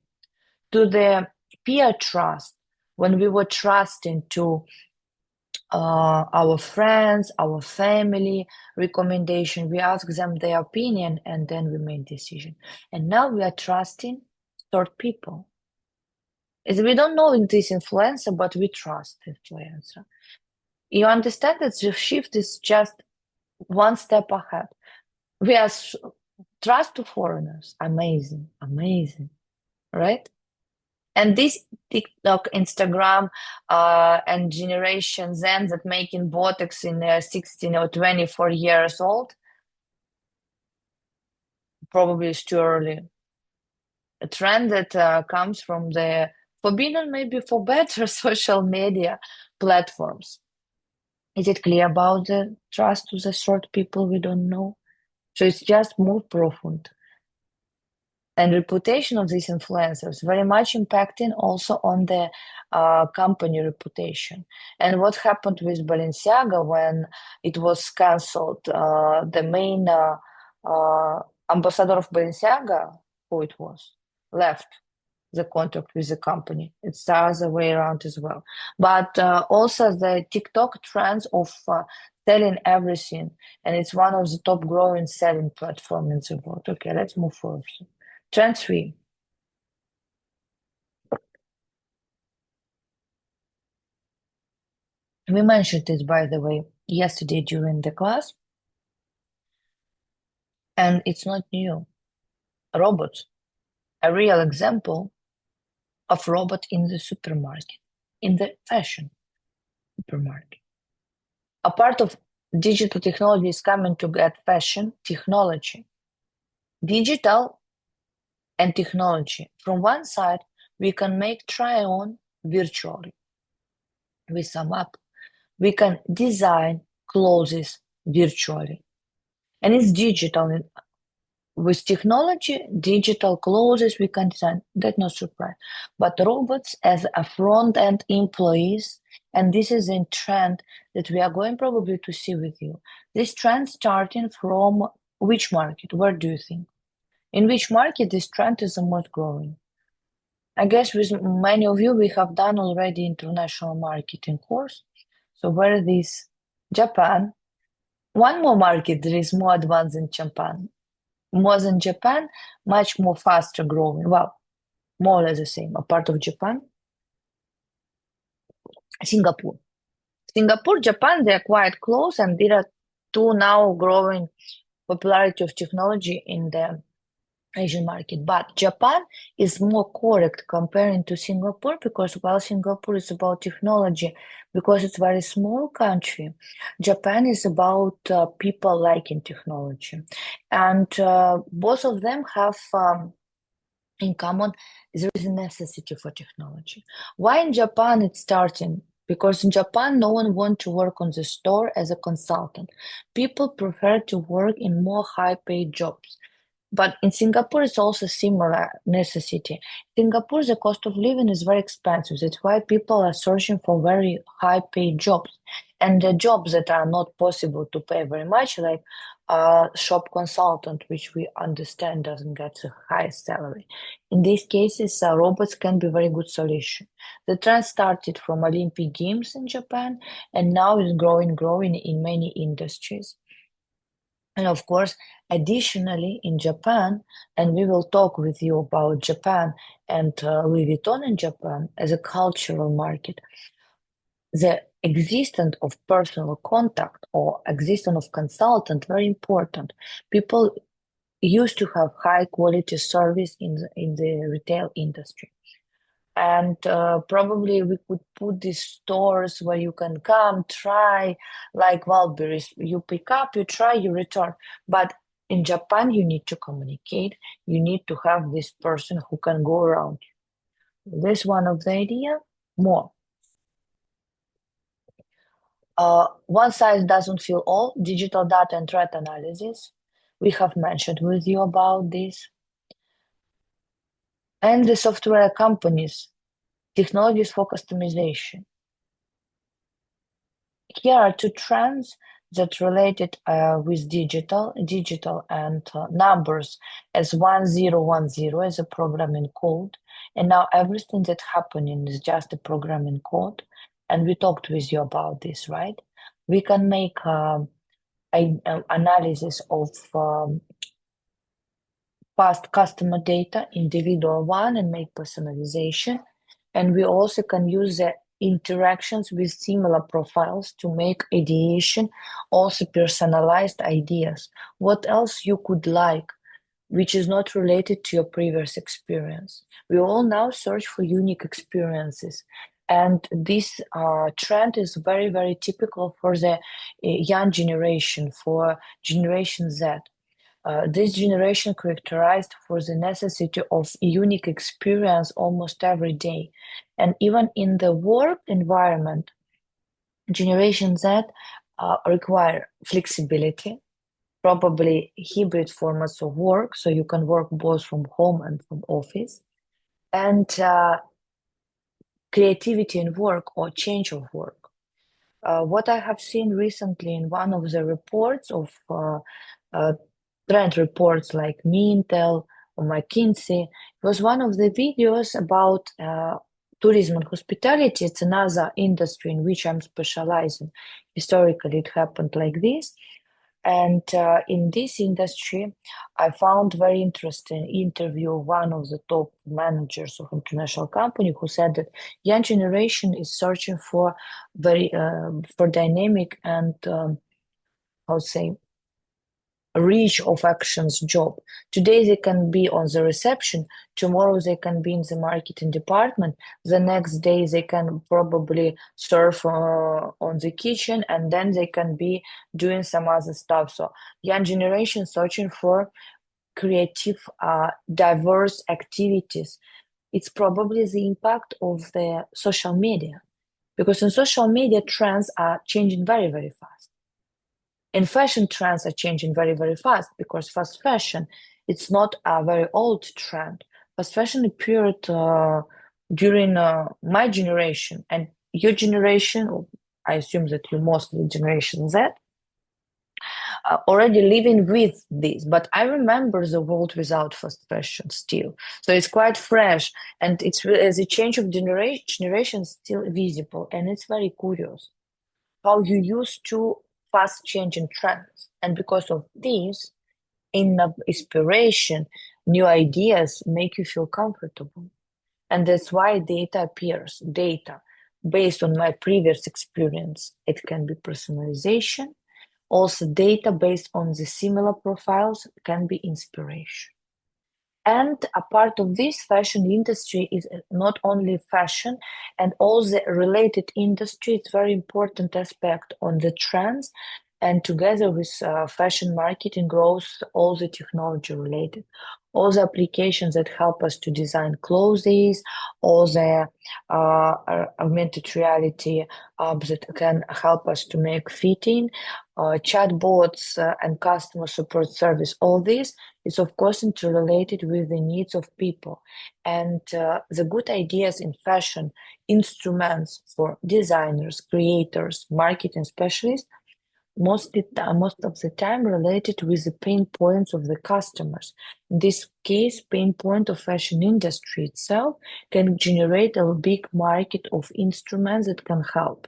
to the peer trust when we were trusting to our friends, our family recommendation. We ask them their opinion and then we make decision. And now we are trusting third people. We don't know this influencer, but we trust influencer. You understand that the shift is just one step ahead. We are trust to foreigners. Amazing, amazing. right? And this TikTok, Instagram, and Generation Z that making Botox in 16 or 24 years old, probably is too early. A trend that comes from the forbidden, maybe for better, social media platforms. Is it clear about the trust to the short people we don't know? So it's just more profound. And reputation of these influencers very much impacting also on the company reputation. And what happened with Balenciaga when it was cancelled? The main ambassador of Balenciaga, who it was, left the contract with the company. It's the other way around as well. But also the TikTok trends of selling everything, and it's one of the top growing selling platform in the world. Okay, let's move forward. Trend 3. We mentioned this, by the way, yesterday during the class, and it's not new. Robots, a real example of robot in the supermarket, in the fashion supermarket. A part of digital technology is coming to get fashion technology. Digital and technology. From one side, we can make try-on virtually with some app. We can design clothes virtually. And it's digital. With technology, digital clothes we can design. That's not surprise. But robots as a front-end employees, and this is a trend that we are going probably to see with you. This trend starting from which market? Where do you think? In which market this trend is the most growing? I guess with many of you, we have done already international marketing course. So where is this? Japan. One more market that is more advanced than Japan. More than Japan, much more faster growing. Well, more or less the same. A part of Japan. Singapore. Singapore, Japan, they are quite close, and there are two now growing popularity of technology in the Asian market. But Japan is more correct comparing to Singapore because while Singapore is about technology, because it's a very small country, Japan is about people liking technology. And both of them have in common, there is a necessity for technology. Why in Japan it's starting? Because in Japan, no one wants to work on the store as a consultant. People prefer to work in more high-paid jobs. But in Singapore, it's also similar necessity. Singapore, the cost of living is very expensive. That's why people are searching for very high-paid jobs. And the jobs that are not possible to pay very much, like shop consultant, which we understand doesn't get the highest salary. In these cases, robots can be a very good solution. The trend started from Olympic Games in Japan, and now is growing in many industries. And of course, additionally, in Japan, and we will talk with you about Japan and Louis Vuitton in Japan as a cultural market, the existence of personal contact or existence of consultant, very important. People used to have high quality service in the retail industry. And probably we could put these stores where you can come, try, like Wildberries. You pick up, you try, you return. But in Japan, you need to communicate. You need to have this person who can go around you. This one of the idea, more. One size doesn't fit all. Digital data and threat analysis. We have mentioned with you about this. And the software companies, technologies for customization. Here are two trends that related with digital and numbers as 1010 as a programming code. And now everything that's happening is just a programming code. And we talked with you about this, right? We can make an analysis of past customer data, individual one, and make personalization. And we also can use the interactions with similar profiles to make ideation, also personalized ideas. What else you could like? which is not related to your previous experience. We all now search for unique experiences. And this trend is very, very typical for the young generation, for Generation Z. This generation characterized for the necessity of unique experience almost every day. And even in the work environment, Generation Z require flexibility, probably hybrid formats of work, so you can work both from home and from office, and creativity in work or change of work. What I have seen recently in one of the reports of trend reports like Mintel or McKinsey, was one of the videos about tourism and hospitality. It's another industry in which I'm specializing. Historically, it happened like this. And in this industry, I found very interesting interview of one of the top managers of international company who said that young generation is searching for very for dynamic and how to say reach of actions job. Today they can be on the reception, tomorrow they can be in the marketing department, the next day they can probably serve on the kitchen, and then they can be doing some other stuff. So young generation searching for creative, diverse activities. It's probably the impact of the social media, because in social media trends are changing very, very fast. And fashion trends are changing very, very fast, because fast fashion, it's not a very old trend. Fast fashion appeared during my generation and your generation. I assume that you're mostly Generation Z, already living with this. But I remember the world without fast fashion still. So it's quite fresh, and it's the change of generation still visible, and it's very curious how you used to fast changing trends. And because of this, inspiration, new ideas make you feel comfortable. And that's why data appears. Data based on my previous experience. It can be personalization. Also, data based on the similar profiles can be inspiration. And a part of this fashion industry is not only fashion and all the related industry. It's very important aspect on the trends, and together with fashion marketing grows all the technology related, all the applications that help us to design clothes, all the augmented reality apps that can help us to make fitting, chatbots and customer support service. All this is of course interrelated with the needs of people, and the good ideas in fashion, instruments for designers, creators, marketing specialists, most of the time related with the pain points of the customers. In this case, pain point of fashion industry itself can generate a big market of instruments that can help.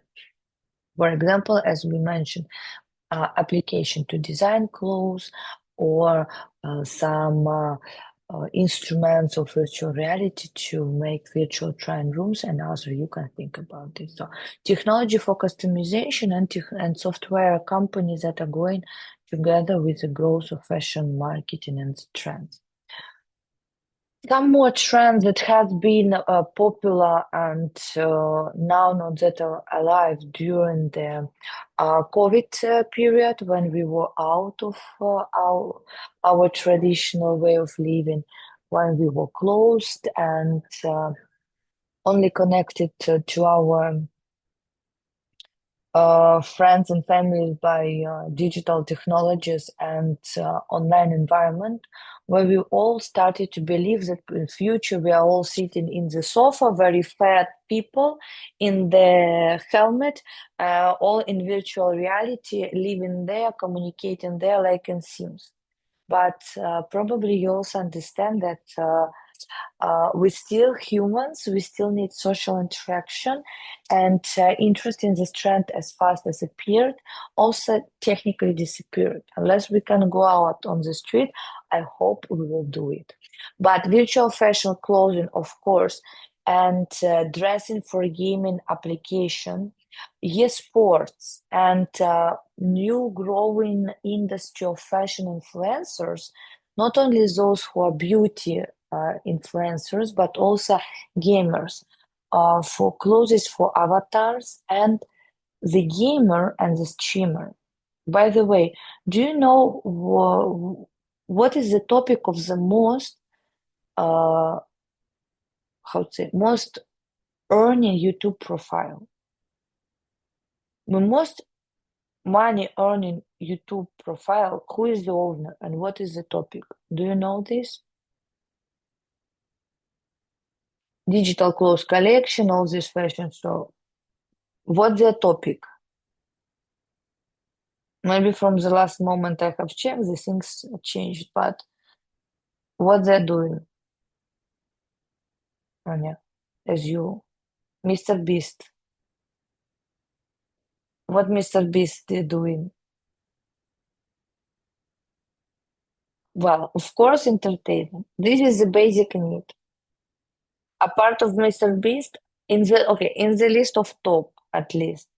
For example, as we mentioned, application to design clothes, or some instruments of virtual reality to make virtual trying rooms, and also you can think about it. So technology for customization and software companies that are going together with the growth of fashion marketing and trends. Some more trends that have been popular and now not that are alive during the COVID period, when we were out of our traditional way of living, when we were closed and only connected to our friends and families by digital technologies and online environment, where we all started to believe that in future we are all sitting in the sofa, very fat people in the helmet, all in virtual reality, living there, communicating there like in Sims. But probably you also understand that we're still humans, we still need social interaction, and interest in this trend as fast as appeared also technically disappeared. Unless we can go out on the street, I hope we will do it. But virtual fashion clothing, of course, and dressing for gaming application, sports, and new growing industry of fashion influencers not only those who are beauty influencers, but also gamers for clothes, for avatars, and the gamer and the streamer. By the way, do you know what is the topic of the most most earning YouTube profile? The most money earning YouTube profile, who is the owner and what is the topic? Do you know this? Digital clothes collection, all this fashion show. What's their topic? Maybe from the last moment I have checked, the things changed, but what they're doing? Anya, as you, Mr. Beast. What Mr. Beast is doing? Well, of course, entertainment. This is the basic need. A part of Mr. Beast in the list of top at least.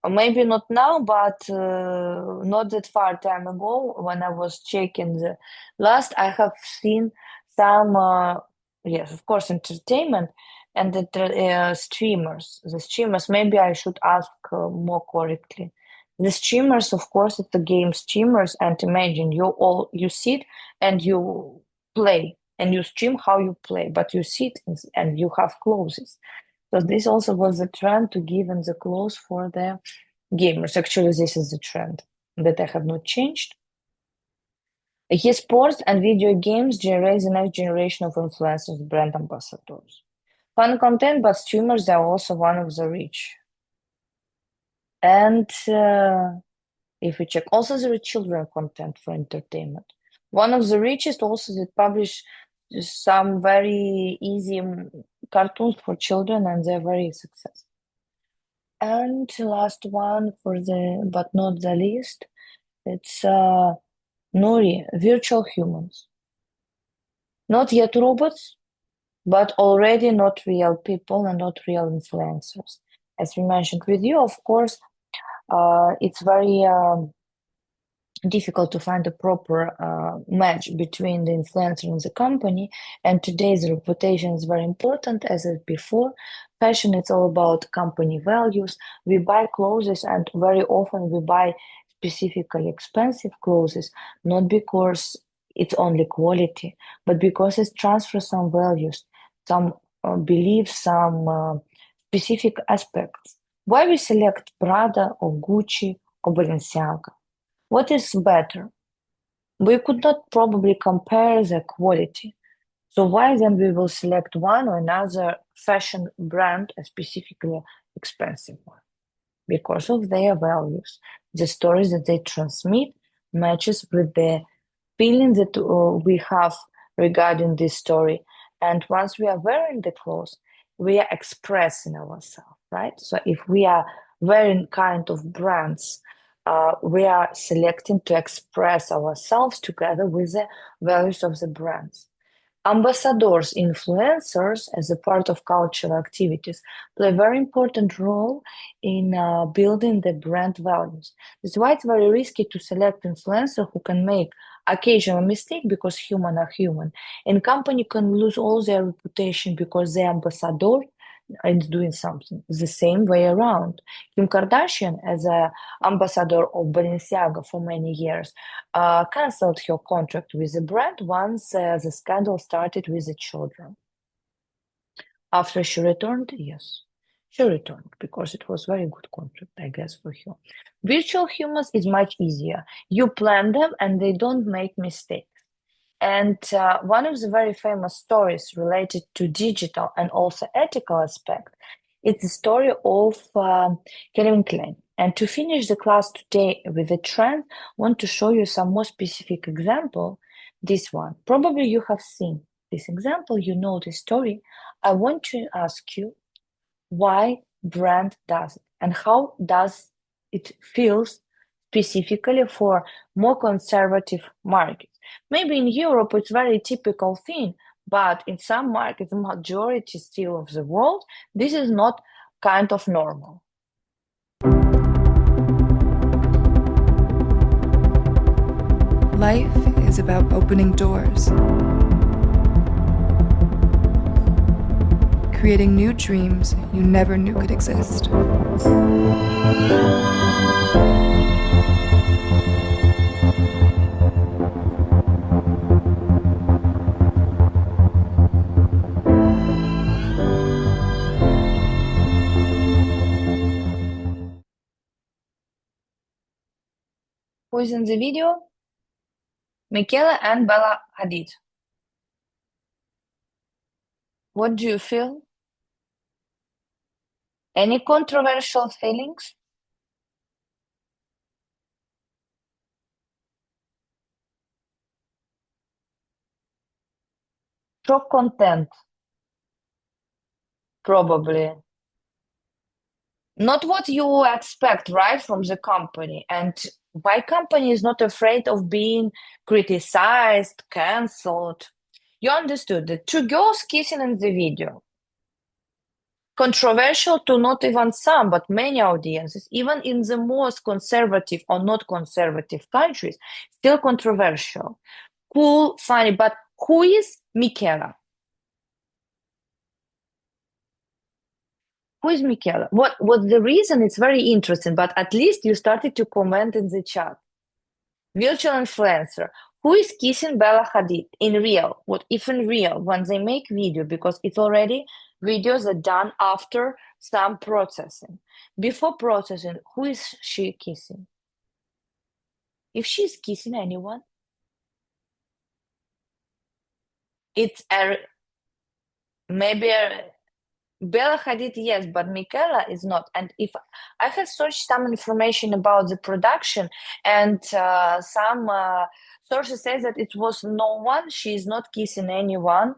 Or maybe not now, but not that far time ago when I was checking the last, I have seen some yes, of course, entertainment and the streamers. The streamers, maybe I should ask more correctly. The streamers, of course, it's the game streamers, and imagine you sit and you play and you stream how you play, but you sit and you have clothes. So this also was the trend to give in the clothes for the gamers. Actually, this is the trend that I have not changed. Esports and video games generate the next generation of influencers, brand ambassadors. Fun content, but streamers are also one of the rich. And if we check, also there is children content for entertainment. One of the richest also that publish some very easy cartoons for children, and they're very successful. And last one but not the least, it's Nuri, virtual humans. Not yet robots, but already not real people and not real influencers. As we mentioned with you, of course, it's very difficult to find a proper match between the influencer and the company. And today's reputation is very important, as it before. Fashion, it's all about company values. We buy clothes, and very often we buy specifically expensive clothes, not because it's only quality, but because it transfers some values, some beliefs, some specific aspects. Why we select Prada or Gucci or Balenciaga? What is better? We could not probably compare the quality. So why then we will select one or another fashion brand, a specifically expensive one? Because of their values. The stories that they transmit matches with the feeling that we have regarding this story. And once we are wearing the clothes, we are expressing ourselves, right? So if we are wearing kind of brands, we are selecting to express ourselves together with the values of the brands. Ambassadors, influencers, as a part of cultural activities, play a very important role in building the brand values. That's why it's very risky to select influencers who can make occasional mistake, because human are human, and company can lose all their reputation because the ambassador is doing something. The same way around. Kim Kardashian, as an ambassador of Balenciaga for many years, cancelled her contract with the brand once the scandal started with the children. After she returned, yes, she returned because it was very good contract, I guess, for her. Virtual humans is much easier. You plan them and they don't make mistakes. And one of the very famous stories related to digital and also ethical aspect, it's the story of Calvin Klein. And to finish the class today with a trend, I want to show you some more specific example. This one, probably you have seen this example, you know the story. I want to ask you why brand does it and how does it feels specifically for more conservative markets. Maybe in Europe it's very typical thing, but in some markets, the majority still of the world, this is not kind of normal. Life is about opening doors, creating new dreams you never knew could exist. Who is in the video? Michela and Bella Hadid. What do you feel? Any controversial feelings? Shock content, probably. Not what you expect, right, from the company. And why company is not afraid of being criticized, cancelled. You understood the two girls kissing in the video. Controversial to not even some, but many audiences, even in the most conservative or not conservative countries, still controversial. Cool, funny, but who is Michela? Who is Michela? What the reason? It's very interesting, but at least you started to comment in the chat. Virtual influencer. Who is kissing Bella Hadid in real? What if in real, when they make video, because it's already videos are done after some processing. Before processing, who is she kissing? If she's kissing anyone, it's maybe Bella Hadid, yes, but Michela is not. And if I have searched some information about the production, and some sources say that it was no one. She is not kissing anyone.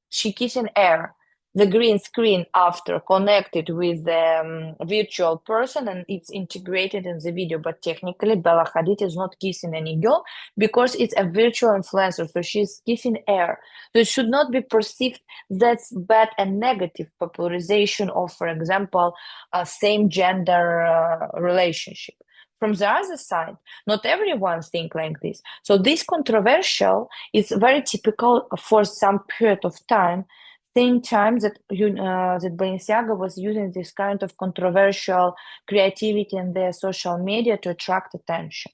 She kissing air, the green screen after connected with the virtual person, and it's integrated in the video. But technically, Bella Hadid is not kissing any girl because it's a virtual influencer, so she's kissing air. So it should not be perceived that's bad and negative popularization of, for example, a same gender relationship. From the other side, not everyone think like this. So this controversial is very typical for some period of time. Same time that that Balenciaga was using this kind of controversial creativity in their social media to attract attention.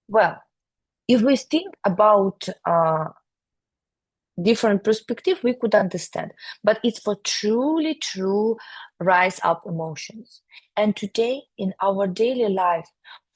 Well, if we think about different perspective, we could understand, but it's for truly true rise up emotions. And today in our daily life,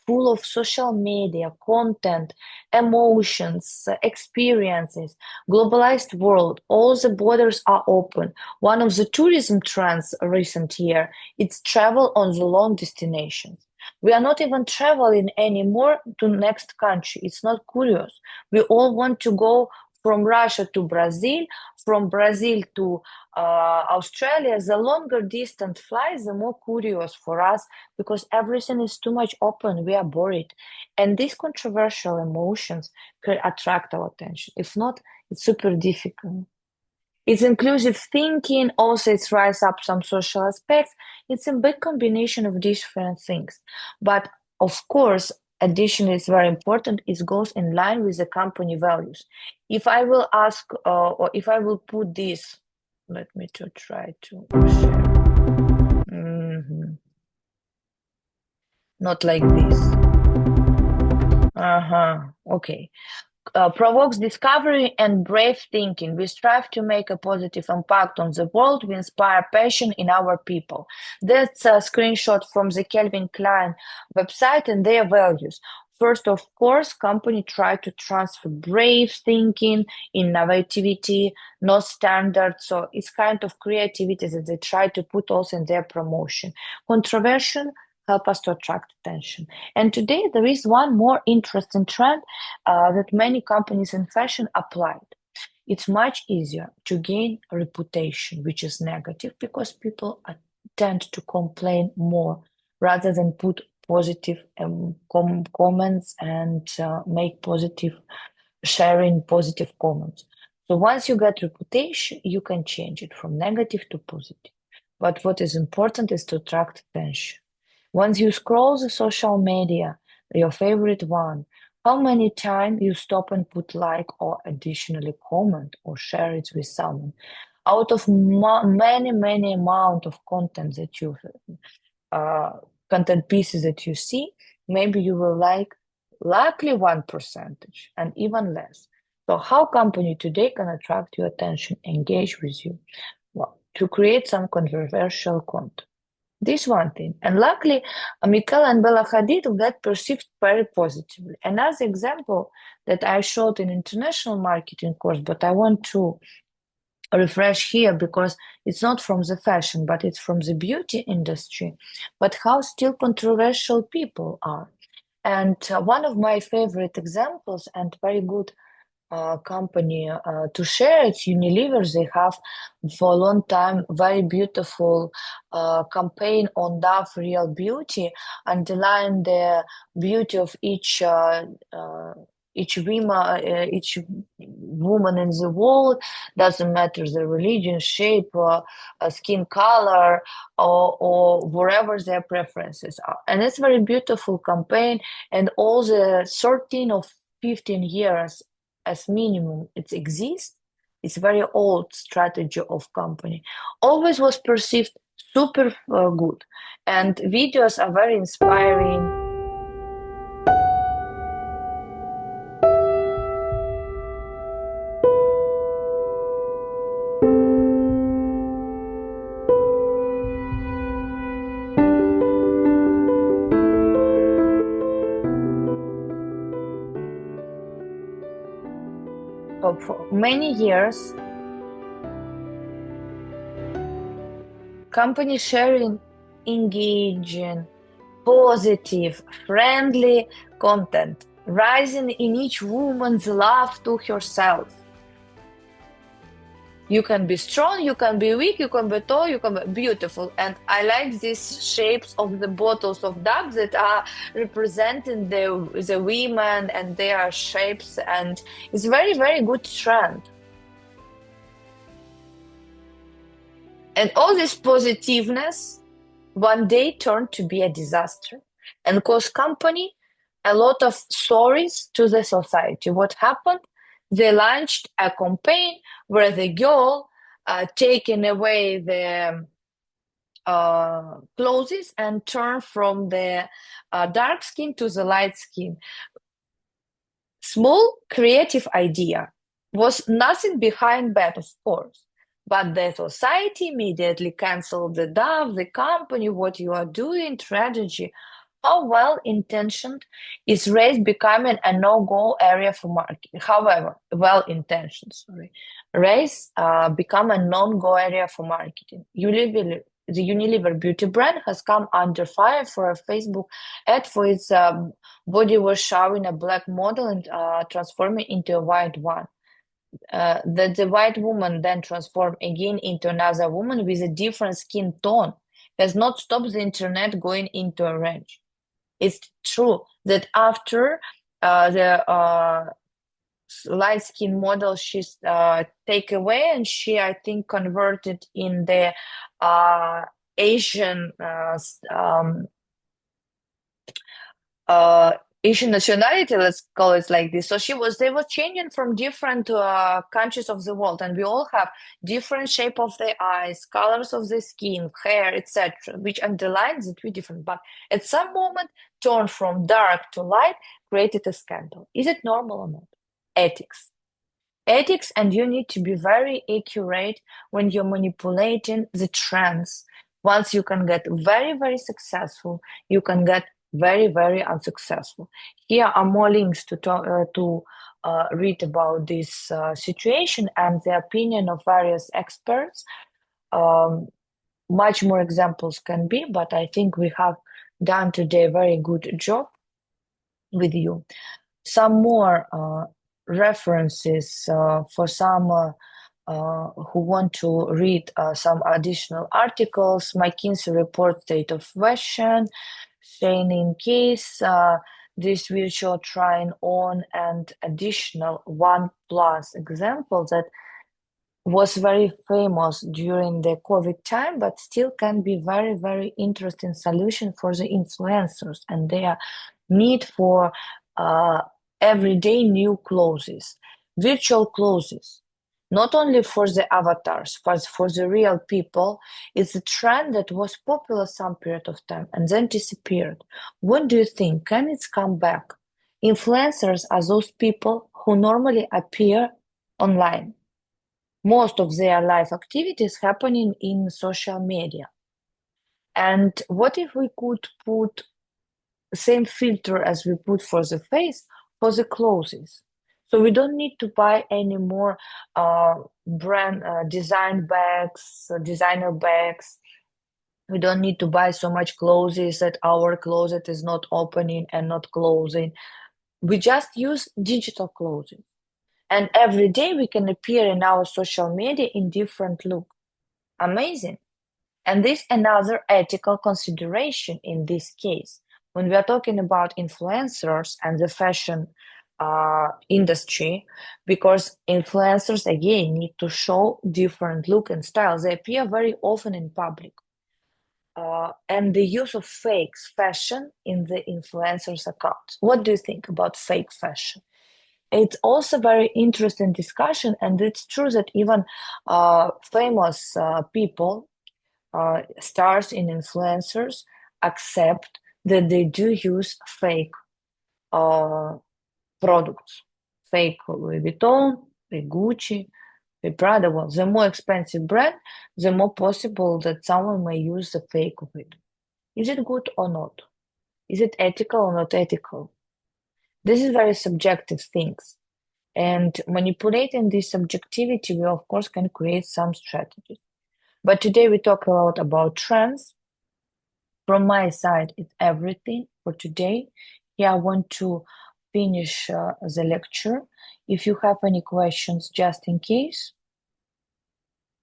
full of social media, content, emotions, experiences, globalized world, all the borders are open. One of the tourism trends recent year, it's travel on the long destinations. We are not even traveling anymore to next country. It's not curious. We all want to go from Russia to Brazil, from Brazil to Australia. The longer distance flights, the more curious for us because everything is too much open. We are bored. And these controversial emotions can attract our attention. If not, it's super difficult. It's inclusive thinking, also it's rise up some social aspects. It's a big combination of different things. But of course, additionally, it's very important, it goes in line with the company values. If I will ask, or if I will put this, let me to try to share. Not like this. Okay. Provokes discovery and brave thinking. We strive to make a positive impact on the world. We inspire passion in our people. That's a screenshot from the Calvin Klein website and their values. First, of course, company try to transfer brave thinking, innovativity, not standard. So it's kind of creativity that they try to put also in their promotion. Controversial help us to attract attention. And today there is one more interesting trend that many companies in fashion applied. It's much easier to gain a reputation, which is negative, because people tend to complain more rather than put positive comments and make positive, sharing positive comments. So once you get reputation, you can change it from negative to positive. But what is important is to attract attention. Once you scroll the social media, your favorite one, How many times you stop and put like or additionally comment or share it with someone? Out of many amount of content that you content pieces that you see, maybe you will like likely 1% and even less. So how company today can attract your attention, engage with you? Well, to create some controversial content. This one thing. And luckily, Mikhail and Bella Hadid got perceived very positively. Another example that I showed in international marketing course, but I want to refresh here because it's not from the fashion, but it's from the beauty industry, but how still controversial people are. And one of my favorite examples and very good company to share it's Unilever. They have for a long time very beautiful campaign on Dove Real Beauty, underline the beauty of each woman in the world, doesn't matter the religion, shape, skin color, or wherever their preferences are. And it's very beautiful campaign, and all the 13 or 15 years as minimum it exists. It's very old strategy of company. Always was perceived super good, and videos are very inspiring. So for many years, company sharing engaging, positive, friendly content, rising in each woman's love to herself. You can be strong, you can be weak, you can be tall, you can be beautiful. And I like these shapes of the bottles of Dove that are representing the women and their shapes. And it's very, very good trend. And all this positiveness one day turned to be a disaster and caused company a lot of stories to the society. What happened? They launched a campaign where the girl taken away the clothes and turned from the dark skin to the light skin. Small creative idea, was nothing behind that, of course. But the society immediately canceled the Dove, the company, what you are doing, strategy. How well-intentioned is race becoming a no-go area for marketing? However, well-intentioned, race become a non-go area for marketing. The Unilever beauty brand has come under fire for a Facebook ad for its body was showing a black model and transforming into a white one. That the white woman then transformed again into another woman with a different skin tone has not stopped the internet going into a range. It's true that after the light skin model she's take away and she I think converted in the Asian Asian nationality, let's call it like this. So they were changing from different countries of the world, and we all have different shape of the eyes, colors of the skin, hair, etc., which underlines that we're different. But at some moment, turn from dark to light, created a scandal. Is it normal or not? Ethics, and you need to be very accurate when you're manipulating the trends. Once you can get very, very successful, you can get very, very unsuccessful. Here are more links to read about this situation and the opinion of various experts. Much more examples can be, but I think we have done today a very good job with you. Some more references for some who want to read some additional articles. McKinsey report State of Fashion, Shane case, this virtual trying on, and additional OnePlus example that was very famous during the COVID time, but still can be very, very interesting solution for the influencers and their need for everyday new clothes, virtual clothes, not only for the avatars, but for the real people. It's a trend that was popular some period of time and then disappeared. What do you think? Can it come back? Influencers are those people who normally appear online. Most of their life activities happening in social media. And what if we could put same filter as we put for the face for the clothes? So we don't need to buy any more brand design bags, designer bags. We don't need to buy so much clothes that our closet is not opening and not closing. We just use digital clothing. And every day we can appear in our social media in different look. Amazing. And this another ethical consideration in this case. When we are talking about influencers and the fashion industry, because influencers again need to show different look and styles. They appear very often in public. And the use of fake fashion in the influencers' accounts. What do you think about fake fashion? It's also very interesting discussion, and it's true that even famous people, stars and influencers, accept that they do use fake products, fake Louis Vuitton, fake Gucci, fake Prada. Well, the more expensive brand, the more possible that someone may use the fake of it. Is it good or not? Is it ethical or not ethical? This is very subjective things. And manipulating this subjectivity, we of course can create some strategies. But today we talk a lot about trends. From my side, it's everything for today. Here I want to finish the lecture. If you have any questions, just in case.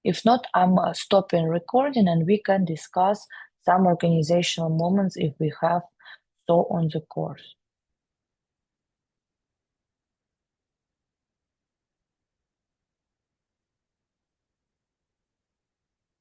If not, I'm stopping recording and we can discuss some organizational moments if we have so on the course.